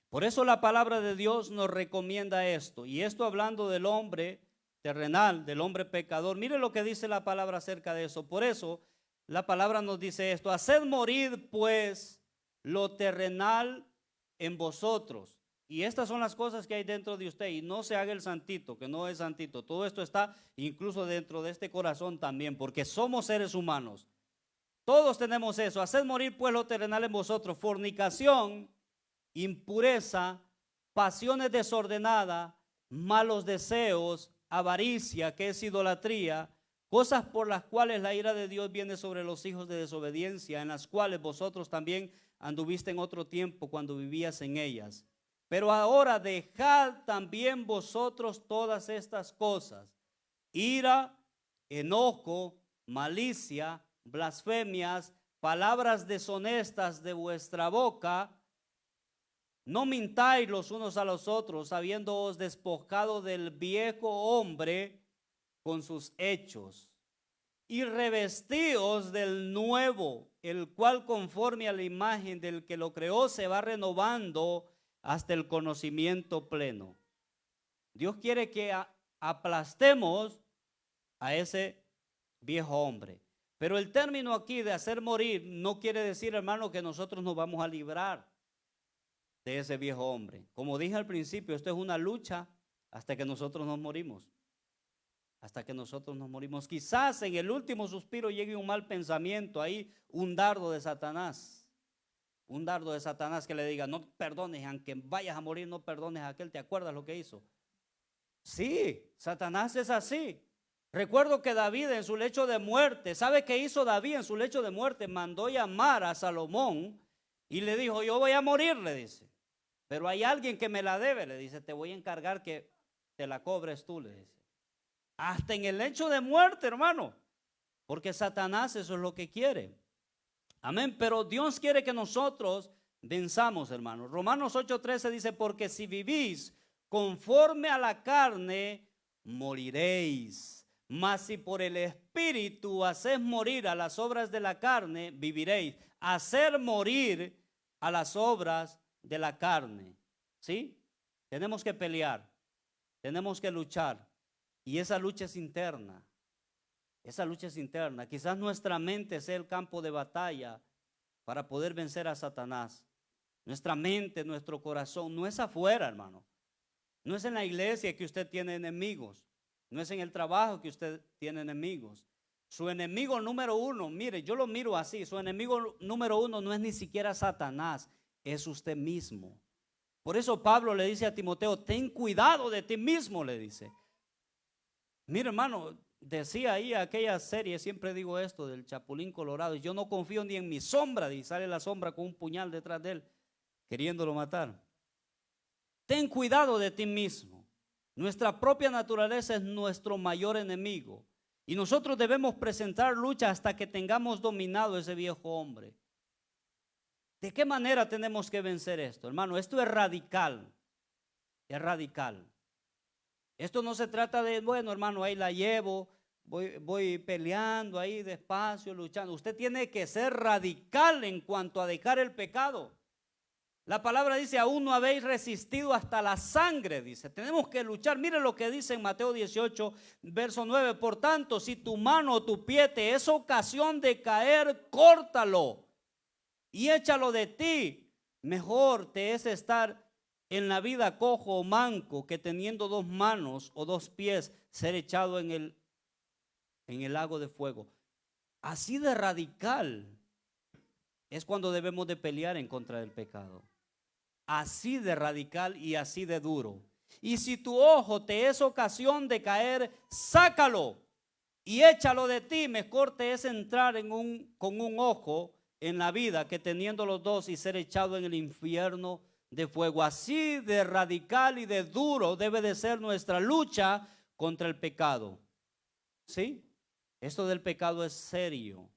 Por eso la palabra de Dios nos recomienda esto. Y esto hablando del hombre terrenal, del hombre pecador. Mire lo que dice la palabra acerca de eso. Por eso la palabra nos dice esto. Haced morir pues lo terrenal en vosotros. Y estas son las cosas que hay dentro de usted. Y no se haga el santito, que no es santito. Todo esto está incluso dentro de este corazón también, porque somos seres humanos. Todos tenemos eso. Haced morir pues lo terrenal en vosotros. Fornicación, impureza, pasiones desordenadas, malos deseos, avaricia, que es idolatría, cosas por las cuales la ira de Dios viene sobre los hijos de desobediencia, en las cuales vosotros también anduviste en otro tiempo cuando vivías en ellas. Pero ahora dejad también vosotros todas estas cosas: ira, enojo, malicia, blasfemias, palabras deshonestas de vuestra boca. No mintáis los unos a los otros, habiéndoos despojado del viejo hombre con sus hechos, y revestíos del nuevo, el cual conforme a la imagen del que lo creó se va renovando hasta el conocimiento pleno. Dios quiere que aplastemos a ese viejo hombre. Pero el término aquí de hacer morir no quiere decir, hermano, que nosotros nos vamos a librar de ese viejo hombre. Como dije al principio, esto es una lucha hasta que nosotros nos morimos. Hasta que nosotros nos morimos. Quizás en el último suspiro llegue un mal pensamiento ahí, un dardo de Satanás. Un dardo de Satanás que le diga, no perdones, aunque vayas a morir, no perdones a aquel. ¿Te acuerdas lo que hizo? Sí, Satanás es así. Recuerdo que David en su lecho de muerte, ¿sabe qué hizo David en su lecho de muerte? Mandó llamar a Salomón y le dijo, yo voy a morir, le dice. Pero hay alguien que me la debe, le dice, te voy a encargar que te la cobres tú, le dice. Hasta en el lecho de muerte, hermano. Porque Satanás eso es lo que quiere. Amén. Pero Dios quiere que nosotros venzamos, hermano. Romanos 8:13 dice, porque si vivís conforme a la carne, moriréis. Mas si por el Espíritu hacéis morir a las obras de la carne, viviréis. Hacer morir a las obras de la carne. ¿Sí? Tenemos que pelear. Tenemos que luchar. Y esa lucha es interna. Esa lucha es interna. Quizás nuestra mente sea el campo de batalla para poder vencer a Satanás. Nuestra mente, nuestro corazón, no es afuera, hermano. No es en la iglesia que usted tiene enemigos. No es en el trabajo que usted tiene enemigos. Su enemigo número uno, mire, yo lo miro así, su enemigo número uno no es ni siquiera Satanás, es usted mismo. Por eso Pablo le dice a Timoteo, ten cuidado de ti mismo, le dice. Mire, hermano, decía ahí aquella serie, siempre digo esto del Chapulín Colorado, yo no confío ni en mi sombra, y sale la sombra con un puñal detrás de él, queriéndolo matar. Ten cuidado de ti mismo. Nuestra propia naturaleza es nuestro mayor enemigo. Y nosotros debemos presentar lucha hasta que tengamos dominado ese viejo hombre. ¿De qué manera tenemos que vencer esto, hermano? Esto es radical. Es radical. Esto no se trata de, bueno, hermano, ahí la llevo, voy peleando ahí despacio, luchando. Usted tiene que ser radical en cuanto a dejar el pecado. La palabra dice, aún no habéis resistido hasta la sangre, dice. Tenemos que luchar. Mire lo que dice en Mateo 18, verso 9. Por tanto, si tu mano o tu pie te es ocasión de caer, córtalo y échalo de ti. Mejor te es estar en la vida cojo o manco que teniendo 2 manos o 2 pies ser echado en el lago de fuego. Así de radical es cuando debemos de pelear en contra del pecado. Así de radical y así de duro. Y si tu ojo te es ocasión de caer, sácalo y échalo de ti. Mejor te es entrar con un ojo en la vida que teniendo los 2 y ser echado en el infierno de fuego. Así de radical y de duro debe de ser nuestra lucha contra el pecado. ¿Sí? Esto del pecado es serio,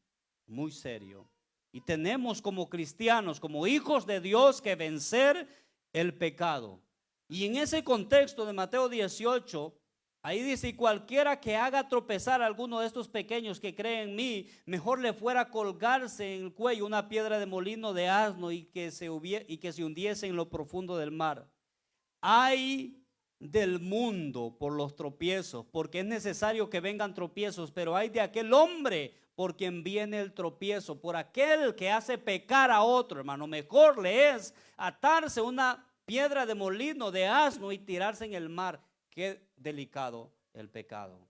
muy serio. Y tenemos como cristianos, como hijos de Dios, que vencer el pecado. Y en ese contexto de Mateo 18, ahí dice, y cualquiera que haga tropezar a alguno de estos pequeños que creen en mí, mejor le fuera colgarse en el cuello una piedra de molino de asno y que se hundiese en lo profundo del mar. Ay del mundo por los tropiezos, porque es necesario que vengan tropiezos, pero hay de aquel hombre por quien viene el tropiezo, por aquel que hace pecar a otro, hermano. Mejor le es atarse una piedra de molino de asno y tirarse en el mar. Qué delicado el pecado.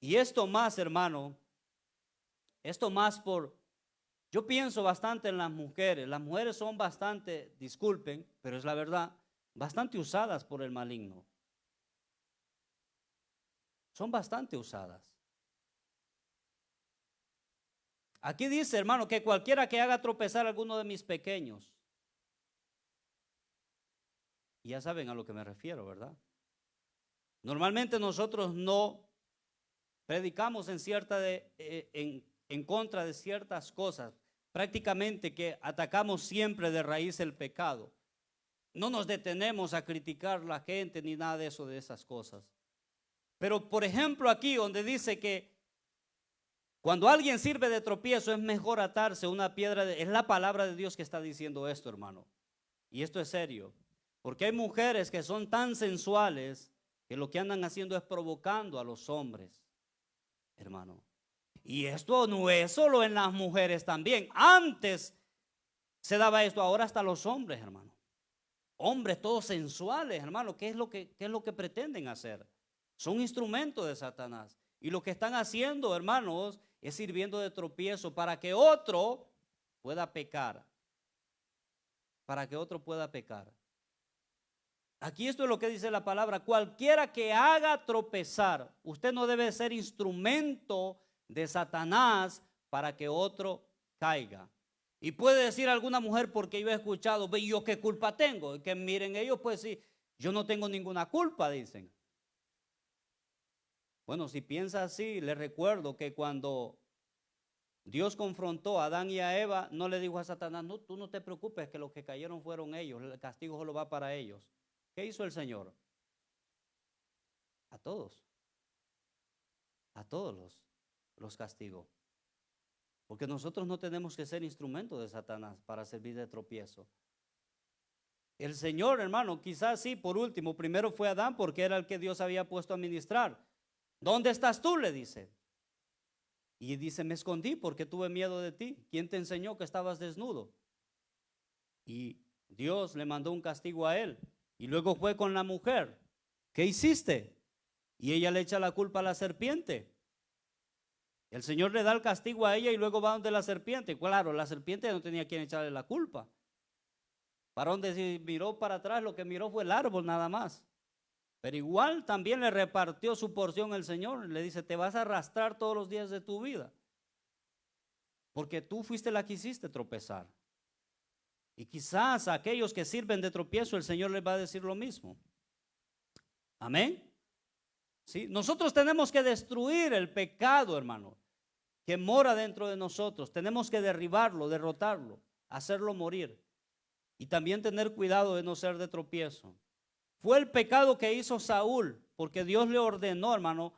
Y esto más, hermano, yo pienso bastante en las mujeres. Las mujeres son bastante, disculpen, pero es la verdad, bastante usadas por el maligno. Son bastante usadas. Aquí dice, hermano, que cualquiera que haga tropezar a alguno de mis pequeños. Y ya saben a lo que me refiero, ¿verdad? Normalmente nosotros no predicamos en contra de ciertas cosas. Prácticamente que atacamos siempre de raíz el pecado. No nos detenemos a criticar a la gente ni nada de eso, de esas cosas. Pero por ejemplo aquí donde dice que cuando alguien sirve de tropiezo es mejor atarse una piedra, es la palabra de Dios que está diciendo esto, hermano. Y esto es serio, porque hay mujeres que son tan sensuales que lo que andan haciendo es provocando a los hombres, hermano. Y esto no es solo en las mujeres también. Antes se daba esto, ahora hasta los hombres, hermano. Hombres todos sensuales, hermano. ¿Qué es lo que pretenden hacer? Son instrumentos de Satanás. Y lo que están haciendo, hermanos, es sirviendo de tropiezo para que otro pueda pecar. Para que otro pueda pecar. Aquí esto es lo que dice la palabra. Cualquiera que haga tropezar, usted no debe ser instrumento de Satanás para que otro caiga. Y puede decir alguna mujer, porque yo he escuchado, ¿y yo qué culpa tengo? Y que miren ellos, pues sí, yo no tengo ninguna culpa, dicen. Bueno, si piensa así, les recuerdo que cuando Dios confrontó a Adán y a Eva, no le dijo a Satanás, no, tú no te preocupes, que los que cayeron fueron ellos, el castigo solo va para ellos. ¿Qué hizo el Señor? A todos los castigó. Porque nosotros no tenemos que ser instrumentos de Satanás para servir de tropiezo. El Señor, hermano, quizás sí, por último, primero fue Adán porque era el que Dios había puesto a ministrar. ¿Dónde estás tú?, le dice. Y dice, me escondí porque tuve miedo de ti. ¿Quién te enseñó que estabas desnudo? Y Dios le mandó un castigo a él. Y luego fue con la mujer. ¿Qué hiciste? Y ella le echa la culpa a la serpiente. El Señor le da el castigo a ella y luego va donde la serpiente. Claro, la serpiente no tenía quien echarle la culpa. Para donde si miró para atrás, lo que miró fue el árbol nada más. Pero igual también le repartió su porción el Señor. Le dice, te vas a arrastrar todos los días de tu vida. Porque tú fuiste la que hiciste tropezar. Y quizás a aquellos que sirven de tropiezo, el Señor les va a decir lo mismo. Amén. ¿Sí? Nosotros tenemos que destruir el pecado, hermano, que mora dentro de nosotros. Tenemos que derribarlo, derrotarlo, hacerlo morir. Y también tener cuidado de no ser de tropiezo. Fue el pecado que hizo Saúl, porque Dios le ordenó, hermano,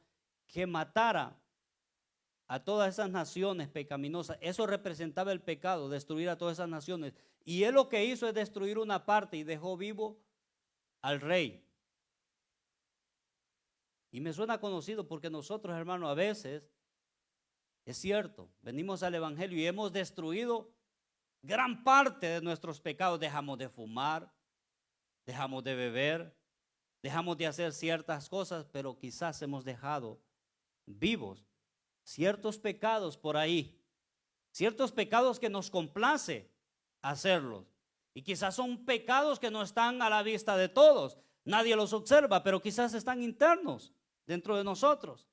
que matara a todas esas naciones pecaminosas. Eso representaba el pecado, destruir a todas esas naciones. Y él lo que hizo es destruir una parte y dejó vivo al rey. Y me suena conocido porque nosotros, hermanos, a veces, es cierto, venimos al evangelio y hemos destruido gran parte de nuestros pecados. Dejamos de fumar, dejamos de beber, dejamos de hacer ciertas cosas, pero quizás hemos dejado vivos ciertos pecados por ahí, ciertos pecados que nos complace hacerlos. Y quizás son pecados que no están a la vista de todos, nadie los observa, pero quizás están internos dentro de nosotros.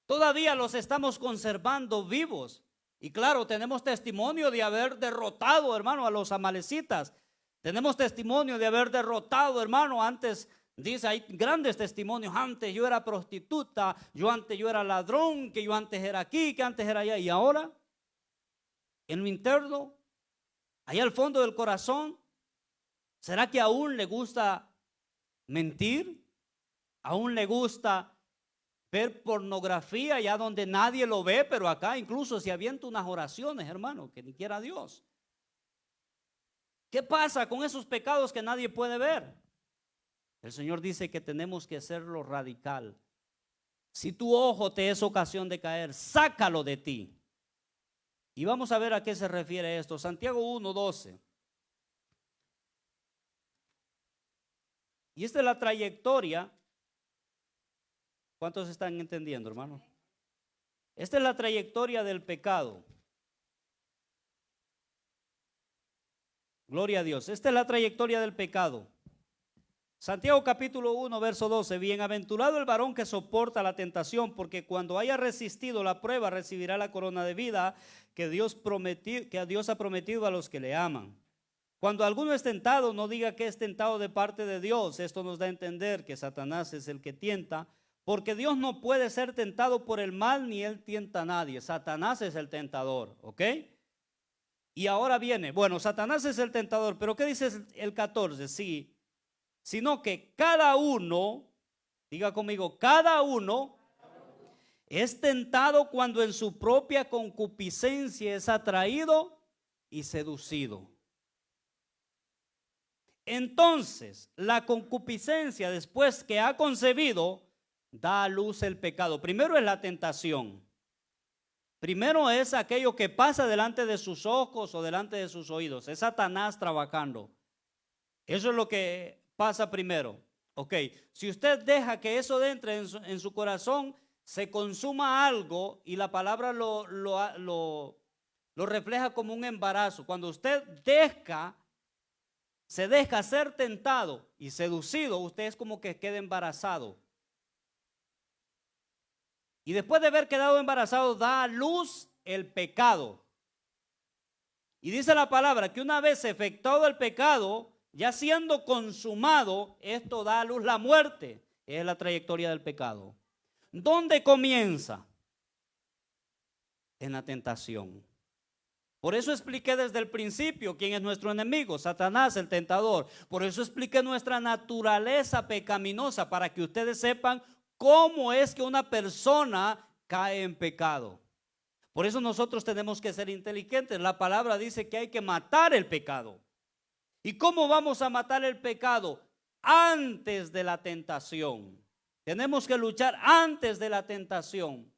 Todavía los estamos conservando vivos. Y claro, tenemos testimonio de haber derrotado, hermano, a los amalecitas. Tenemos testimonio de haber derrotado, hermano, antes. Dice, hay grandes testimonios. Antes yo era prostituta, antes yo era ladrón, que yo antes era aquí, que antes era allá. Y ahora, en lo interno, allá al fondo del corazón, ¿será que aún le gusta mentir? ¿Aún le gusta ver pornografía allá donde nadie lo ve? Pero acá incluso se avienta unas oraciones, hermano, que ni quiera Dios. ¿Qué pasa con esos pecados que nadie puede ver? El Señor dice que tenemos que hacerlo radical. Si tu ojo te es ocasión de caer, sácalo de ti. Y vamos a ver a qué se refiere esto. Santiago 1:12. Y esta es la trayectoria. ¿Cuántos están entendiendo, hermano? Esta es la trayectoria del pecado. Gloria a Dios. Esta es la trayectoria del pecado. Santiago capítulo 1, verso 12. Bienaventurado el varón que soporta la tentación, porque cuando haya resistido la prueba recibirá la corona de vida que Dios ha prometido a los que le aman. Cuando alguno es tentado, no diga que es tentado de parte de Dios. Esto nos da a entender que Satanás es el que tienta, porque Dios no puede ser tentado por el mal, ni él tienta a nadie. Satanás es el tentador, ¿ok? Y ahora viene, bueno, Satanás es el tentador, pero ¿qué dice el 14? Sí, sino que cada uno, diga conmigo, cada uno es tentado cuando en su propia concupiscencia es atraído y seducido. Entonces, la concupiscencia, después que ha concebido, da a luz el pecado. Primero es la tentación. Primero es aquello que pasa delante de sus ojos o delante de sus oídos. Es Satanás trabajando. Eso es lo que pasa primero. Ok, si usted deja que eso entre en su corazón, se consuma algo y la palabra lo refleja como un embarazo. Cuando usted se deja ser tentado y seducido, usted es como que queda embarazado. Y después de haber quedado embarazado, da a luz el pecado. Y dice la palabra que una vez efectuado el pecado, ya siendo consumado, esto da a luz la muerte. Es la trayectoria del pecado. ¿Dónde comienza? En la tentación. Por eso expliqué desde el principio quién es nuestro enemigo, Satanás, el tentador. Por eso expliqué nuestra naturaleza pecaminosa, para que ustedes sepan cómo es que una persona cae en pecado. Por eso nosotros tenemos que ser inteligentes. La palabra dice que hay que matar el pecado. ¿Y cómo vamos a matar el pecado? Antes de la tentación. Tenemos que luchar antes de la tentación.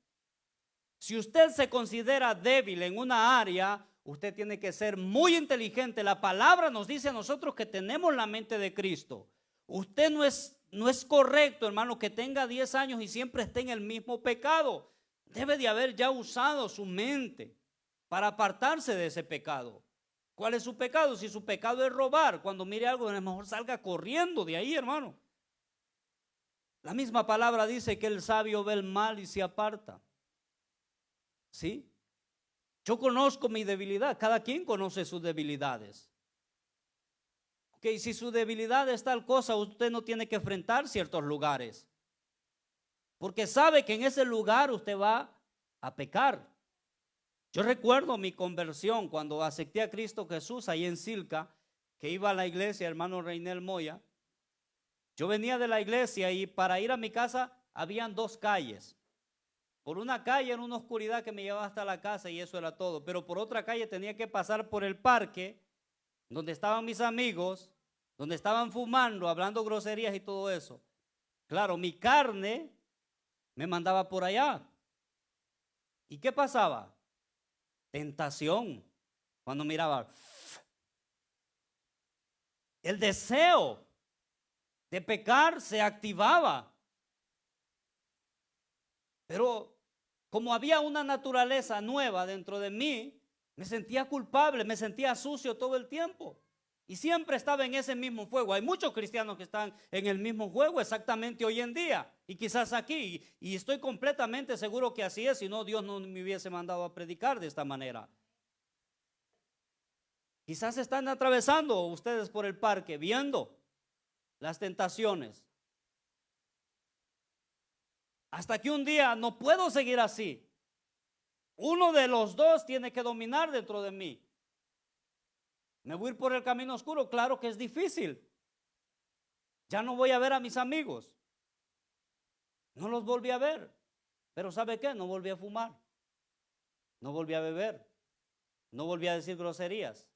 Si usted se considera débil en una área, usted tiene que ser muy inteligente. La palabra nos dice a nosotros que tenemos la mente de Cristo. Usted no es correcto, hermano, que tenga 10 años y siempre esté en el mismo pecado. Debe de haber ya usado su mente para apartarse de ese pecado. ¿Cuál es su pecado? Si su pecado es robar, cuando mire algo, a lo mejor salga corriendo de ahí, hermano. La misma palabra dice que el sabio ve el mal y se aparta. ¿Sí? Yo conozco mi debilidad, cada quien conoce sus debilidades. Ok, si su debilidad es tal cosa, usted no tiene que enfrentar ciertos lugares. Porque sabe que en ese lugar usted va a pecar. Yo recuerdo mi conversión cuando acepté a Cristo Jesús ahí en Silca, que iba a la iglesia, hermano Reinel Moya. Yo venía de la iglesia y para ir a mi casa habían 2 calles. Por una calle en una oscuridad que me llevaba hasta la casa y eso era todo. Pero por otra calle tenía que pasar por el parque donde estaban mis amigos, donde estaban fumando, hablando groserías y todo eso. Claro, mi carne me mandaba por allá. ¿Y qué pasaba? Tentación. Cuando miraba, el deseo de pecar se activaba. Pero como había una naturaleza nueva dentro de mí, me sentía culpable, me sentía sucio todo el tiempo. Y siempre estaba en ese mismo juego. Hay muchos cristianos que están en el mismo juego exactamente hoy en día. Y quizás aquí. Y estoy completamente seguro que así es. Si no, Dios no me hubiese mandado a predicar de esta manera. Quizás están atravesando ustedes por el parque, viendo las tentaciones. Hasta que un día no puedo seguir así. Uno de los dos tiene que dominar dentro de mí. ¿Me voy a ir por el camino oscuro? Claro que es difícil. Ya no voy a ver a mis amigos. No los volví a ver. Pero ¿sabe qué? No volví a fumar. No volví a beber. No volví a decir groserías.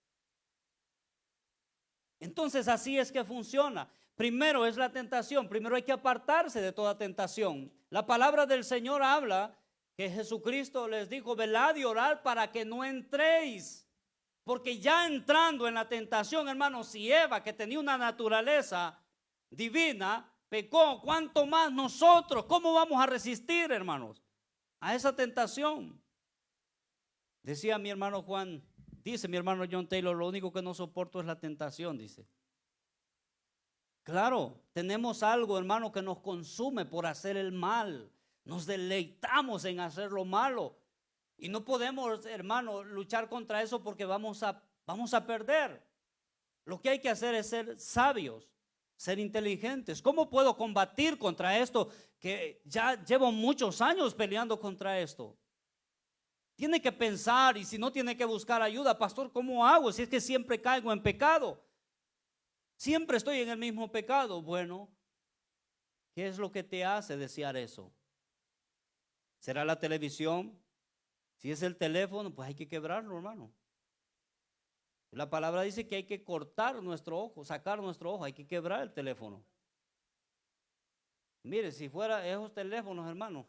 Entonces así es que funciona. Primero es la tentación. Primero hay que apartarse de toda tentación. La palabra del Señor habla que Jesucristo les dijo: velad y orad para que no entréis. Porque ya entrando en la tentación, hermanos, si Eva, que tenía una naturaleza divina, pecó, ¿cuánto más nosotros? ¿Cómo vamos a resistir, hermanos, a esa tentación? Decía mi hermano Juan, dice mi hermano John Taylor: lo único que no soporto es la tentación, dice. Claro, tenemos algo, hermano, que nos consume por hacer el mal. Nos deleitamos en hacer lo malo. Y no podemos, hermano, luchar contra eso porque vamos a perder. Lo que hay que hacer es ser sabios, ser inteligentes. ¿Cómo puedo combatir contra esto? Que ya llevo muchos años peleando contra esto. Tiene que pensar, y si no, tiene que buscar ayuda. Pastor, ¿cómo hago? Si es que siempre caigo en pecado. Siempre estoy en el mismo pecado. Bueno, ¿qué es lo que te hace desear eso? ¿Será la televisión? Si es el teléfono, pues hay que quebrarlo, hermano. La palabra dice que hay que cortar nuestro ojo, sacar nuestro ojo, hay que quebrar el teléfono. Mire, si fuera esos teléfonos, hermano,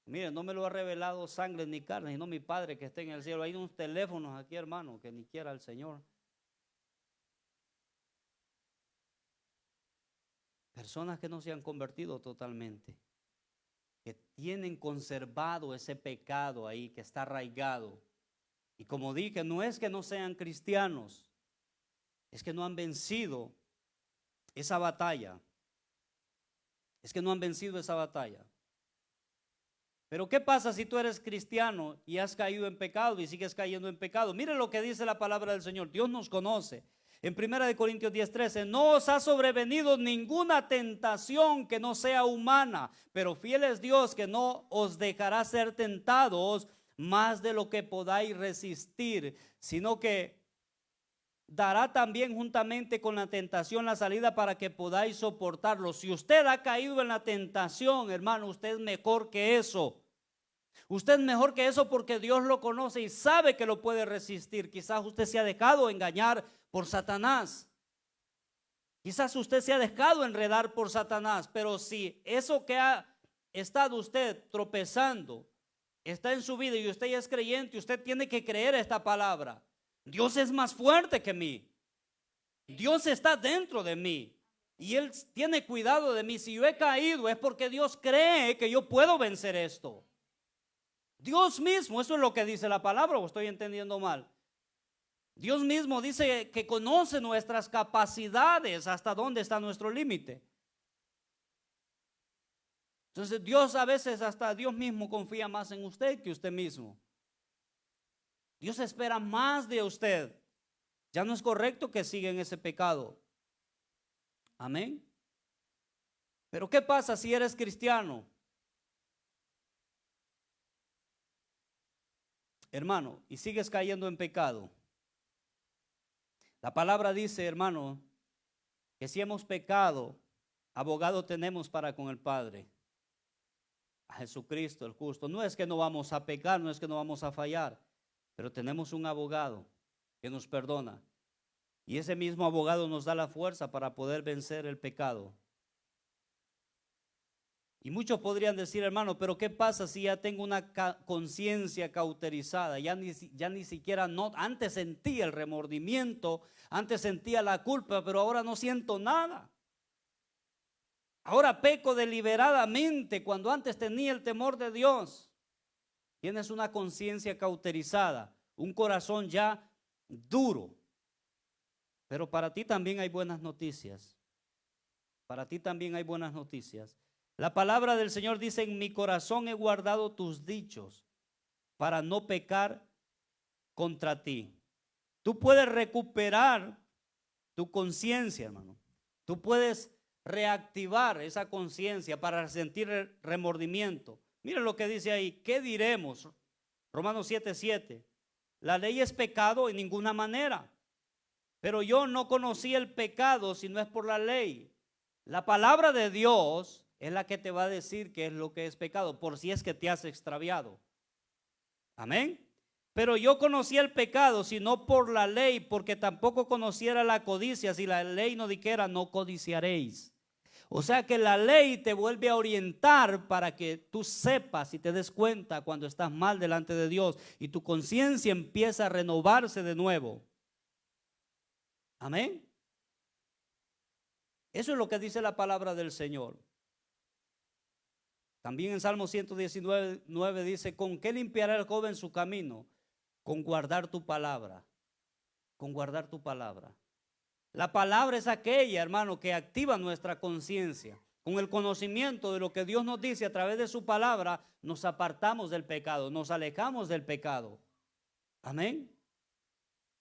mire, no me lo ha revelado sangre ni carne, sino mi Padre que está en el cielo. Hay unos teléfonos aquí, hermano, que ni quiera el Señor. Personas que no se han convertido totalmente, que tienen conservado ese pecado ahí, que está arraigado. Y como dije, no es que no sean cristianos, es que no han vencido esa batalla. Es que no han vencido esa batalla. Pero ¿qué pasa si tú eres cristiano y has caído en pecado y sigues cayendo en pecado? Mire lo que dice la palabra del Señor. Dios nos conoce. En 1 Corintios 10:13, no os ha sobrevenido ninguna tentación que no sea humana, pero fiel es Dios que no os dejará ser tentados más de lo que podáis resistir, sino que dará también juntamente con la tentación la salida para que podáis soportarlo. Si usted ha caído en la tentación, hermano, usted es mejor que eso. Usted es mejor que eso porque Dios lo conoce y sabe que lo puede resistir. Quizás usted se ha dejado engañar por Satanás. Quizás usted se ha dejado enredar por Satanás. Pero si eso que ha estado usted tropezando está en su vida y usted ya es creyente, usted tiene que creer esta palabra. Dios es más fuerte que mí. Dios está dentro de mí y Él tiene cuidado de mí. Si yo he caído es porque Dios cree que yo puedo vencer esto. Dios mismo, eso es lo que dice la palabra, o estoy entendiendo mal. Dios mismo dice que conoce nuestras capacidades, hasta dónde está nuestro límite. Entonces Dios a veces, hasta Dios mismo confía más en usted que usted mismo. Dios espera más de usted. Ya no es correcto que siga en ese pecado. Amén. Pero ¿qué pasa si eres cristiano? Hermano, y sigues cayendo en pecado. La palabra dice, hermano, que si hemos pecado, abogado tenemos para con el Padre? A Jesucristo el justo. No es que no vamos a pecar, no es que no vamos a fallar, pero tenemos un abogado que nos perdona. Y ese mismo abogado nos da la fuerza para poder vencer el pecado. Y muchos podrían decir, hermano, pero ¿qué pasa si ya tengo una conciencia cauterizada? Ya ni siquiera, antes sentía el remordimiento, antes sentía la culpa, pero ahora no siento nada. Ahora peco deliberadamente cuando antes tenía el temor de Dios. Tienes una conciencia cauterizada, un corazón ya duro. Pero para ti también hay buenas noticias. Para ti también hay buenas noticias. La palabra del Señor dice, en mi corazón he guardado tus dichos para no pecar contra ti. Tú puedes recuperar tu conciencia, hermano. Tú puedes reactivar esa conciencia para sentir remordimiento. Miren lo que dice ahí. ¿Qué diremos? Romanos 7:7. La ley es pecado en ninguna manera. Pero yo no conocí el pecado si no es por la ley. La palabra de Dios es la que te va a decir qué es lo que es pecado, por si es que te has extraviado. Amén. Pero yo conocí el pecado, sino por la ley, porque tampoco conociera la codicia, si la ley no dijera, no codiciaréis. O sea que la ley te vuelve a orientar para que tú sepas y te des cuenta cuando estás mal delante de Dios y tu conciencia empieza a renovarse de nuevo. Amén. Eso es lo que dice la palabra del Señor. También en Salmo 119 dice, ¿con qué limpiará el joven su camino? Con guardar tu palabra. Con guardar tu palabra. La palabra es aquella, hermano, que activa nuestra conciencia. Con el conocimiento de lo que Dios nos dice a través de su palabra, nos apartamos del pecado, nos alejamos del pecado. Amén.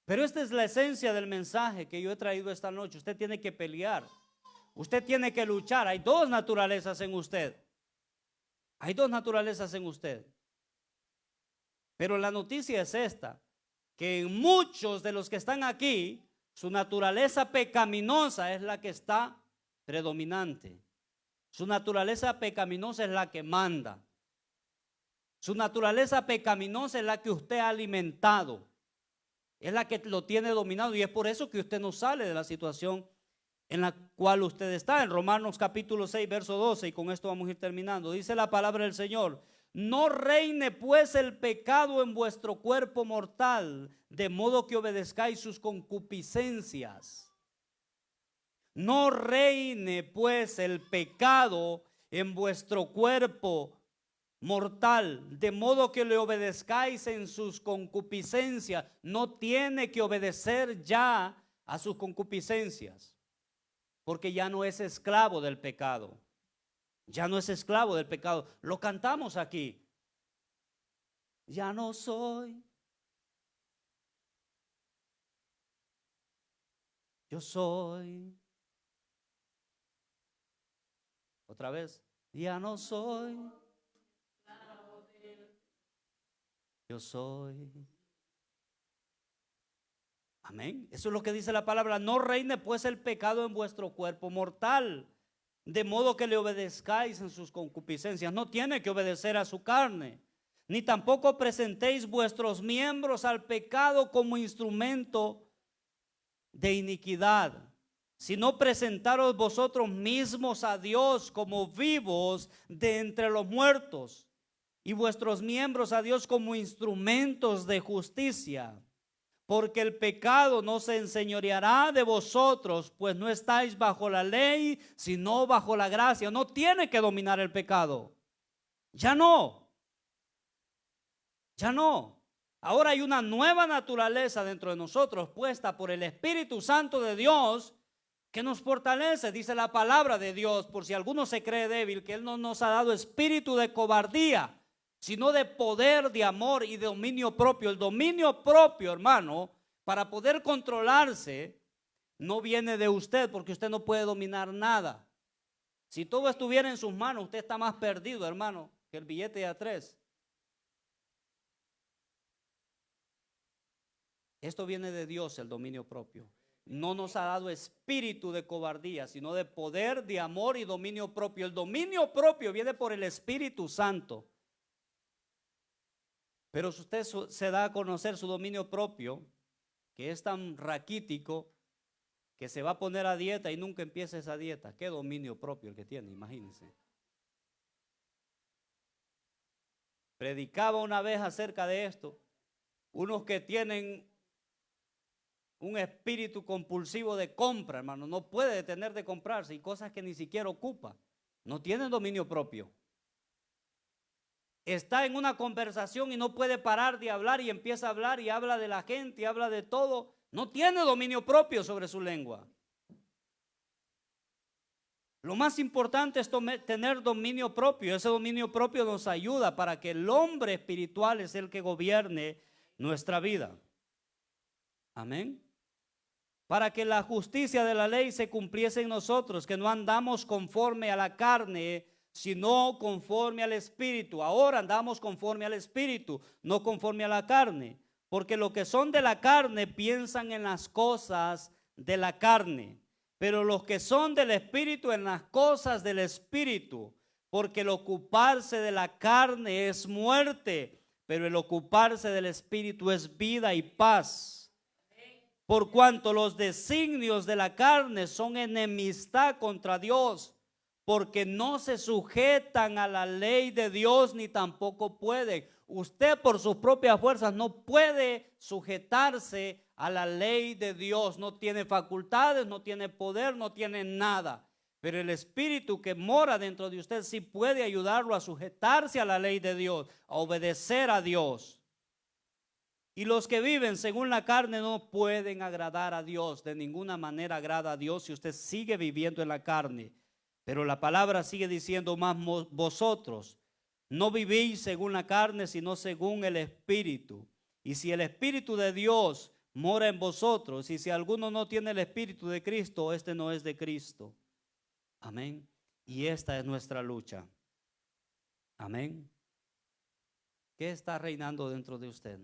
Pero esta es la esencia del mensaje que yo he traído esta noche. Usted tiene que pelear. Usted tiene que luchar. Hay dos naturalezas en usted. Hay dos naturalezas en usted. Pero la noticia es esta, que en muchos de los que están aquí, su naturaleza pecaminosa es la que está predominante. Su naturaleza pecaminosa es la que manda. Su naturaleza pecaminosa es la que usted ha alimentado. Es la que lo tiene dominado y es por eso que usted no sale de la situación en la cual usted está. En Romanos capítulo 6, verso 12, y con esto vamos a ir terminando. Dice la palabra del Señor: no reine pues el pecado en vuestro cuerpo mortal, de modo que obedezcáis sus concupiscencias. No reine pues el pecado en vuestro cuerpo mortal, de modo que le obedezcáis en sus concupiscencias. No tiene que obedecer ya a sus concupiscencias, porque ya no es esclavo del pecado. Ya no es esclavo del pecado. Lo cantamos aquí. Ya no soy. Yo soy. Otra vez. Ya no soy. Yo soy. Amén. Eso es lo que dice la palabra. No reine pues el pecado en vuestro cuerpo mortal, de modo que le obedezcáis en sus concupiscencias. No tiene que obedecer a su carne, ni tampoco presentéis vuestros miembros al pecado como instrumento de iniquidad, sino presentaros vosotros mismos a Dios como vivos de entre los muertos, y vuestros miembros a Dios como instrumentos de justicia. Porque el pecado no se enseñoreará de vosotros, pues no estáis bajo la ley, sino bajo la gracia. No tiene que dominar el pecado. Ya no. Ya no. Ahora hay una nueva naturaleza dentro de nosotros, puesta por el Espíritu Santo de Dios, que nos fortalece. Dice la palabra de Dios, por si alguno se cree débil, que Él no nos ha dado espíritu de cobardía, sino de poder, de amor y de dominio propio. El dominio propio, hermano, para poder controlarse, no viene de usted, porque usted no puede dominar nada. Si todo estuviera en sus manos, usted está más perdido, hermano, que el billete de A3. Esto viene de Dios, el dominio propio. no nos ha dado espíritu de cobardía, sino de poder, de amor y dominio propio. El dominio propio viene por el Espíritu Santo. Pero si usted se da a conocer su dominio propio, que es tan raquítico, que se va a poner a dieta y nunca empieza esa dieta, ¿qué dominio propio el que tiene? Imagínense. Predicaba una vez acerca de esto, unos que tienen un espíritu compulsivo de compra, hermano, no puede detener de comprarse y cosas que ni siquiera ocupa, no tienen dominio propio. Está en una conversación y no puede parar de hablar y empieza a hablar y habla de la gente y habla de todo, no tiene dominio propio sobre su lengua. Lo más importante es tener dominio propio. Ese dominio propio nos ayuda para que el hombre espiritual es el que gobierne nuestra vida. Amén. Para que la justicia de la ley se cumpliese en nosotros, que no andamos conforme a la carne, sino conforme al Espíritu. Ahora andamos conforme al Espíritu, no conforme a la carne. Porque los que son de la carne piensan en las cosas de la carne, pero los que son del Espíritu en las cosas del Espíritu. Porque el ocuparse de la carne es muerte, pero el ocuparse del Espíritu es vida y paz. Por cuanto los designios de la carne son enemistad contra Dios, porque no se sujetan a la ley de Dios ni tampoco pueden. Usted por sus propias fuerzas no puede sujetarse a la ley de Dios. No tiene facultades, no tiene poder, no tiene nada. Pero el Espíritu que mora dentro de usted sí puede ayudarlo a sujetarse a la ley de Dios, a obedecer a Dios. Y los que viven según la carne no pueden agradar a Dios. De ninguna manera agrada a Dios si usted sigue viviendo en la carne. Pero la palabra sigue diciendo más: vosotros no vivís según la carne, sino según el Espíritu. Y si el Espíritu de Dios mora en vosotros, y si alguno no tiene el Espíritu de Cristo, este no es de Cristo. Amén. Y esta es nuestra lucha. Amén. ¿Qué está reinando dentro de usted?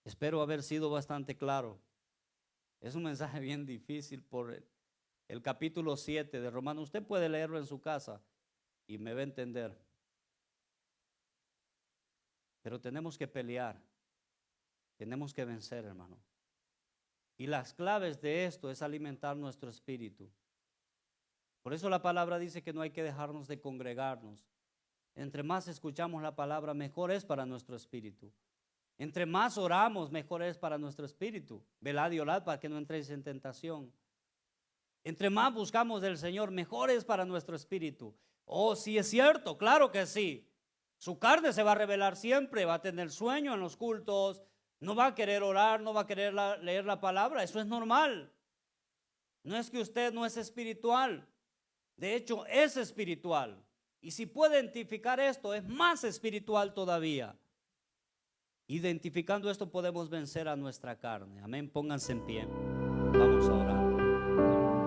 Espero haber sido bastante claro. Es un mensaje bien difícil por el capítulo 7 de Romanos. Usted puede leerlo en su casa y me va a entender. Pero tenemos que pelear. Tenemos que vencer, hermano. Y las claves de esto es alimentar nuestro espíritu. Por eso la palabra dice que no hay que dejarnos de congregarnos. Entre más escuchamos la palabra, mejor es para nuestro espíritu. Entre más oramos, mejor es para nuestro espíritu. Velad y orad para que no entréis en tentación. Entre más buscamos del Señor, mejor es para nuestro espíritu. Oh, sí es cierto, claro que sí. Su carne se va a rebelar siempre, va a tener sueño en los cultos, no va a querer orar, no va a querer leer la palabra. Eso es normal. No es que usted no es espiritual. De hecho, es espiritual. Y si puede identificar esto, es más espiritual todavía. Identificando esto podemos vencer a nuestra carne. Amén, pónganse en pie. Vamos a orar.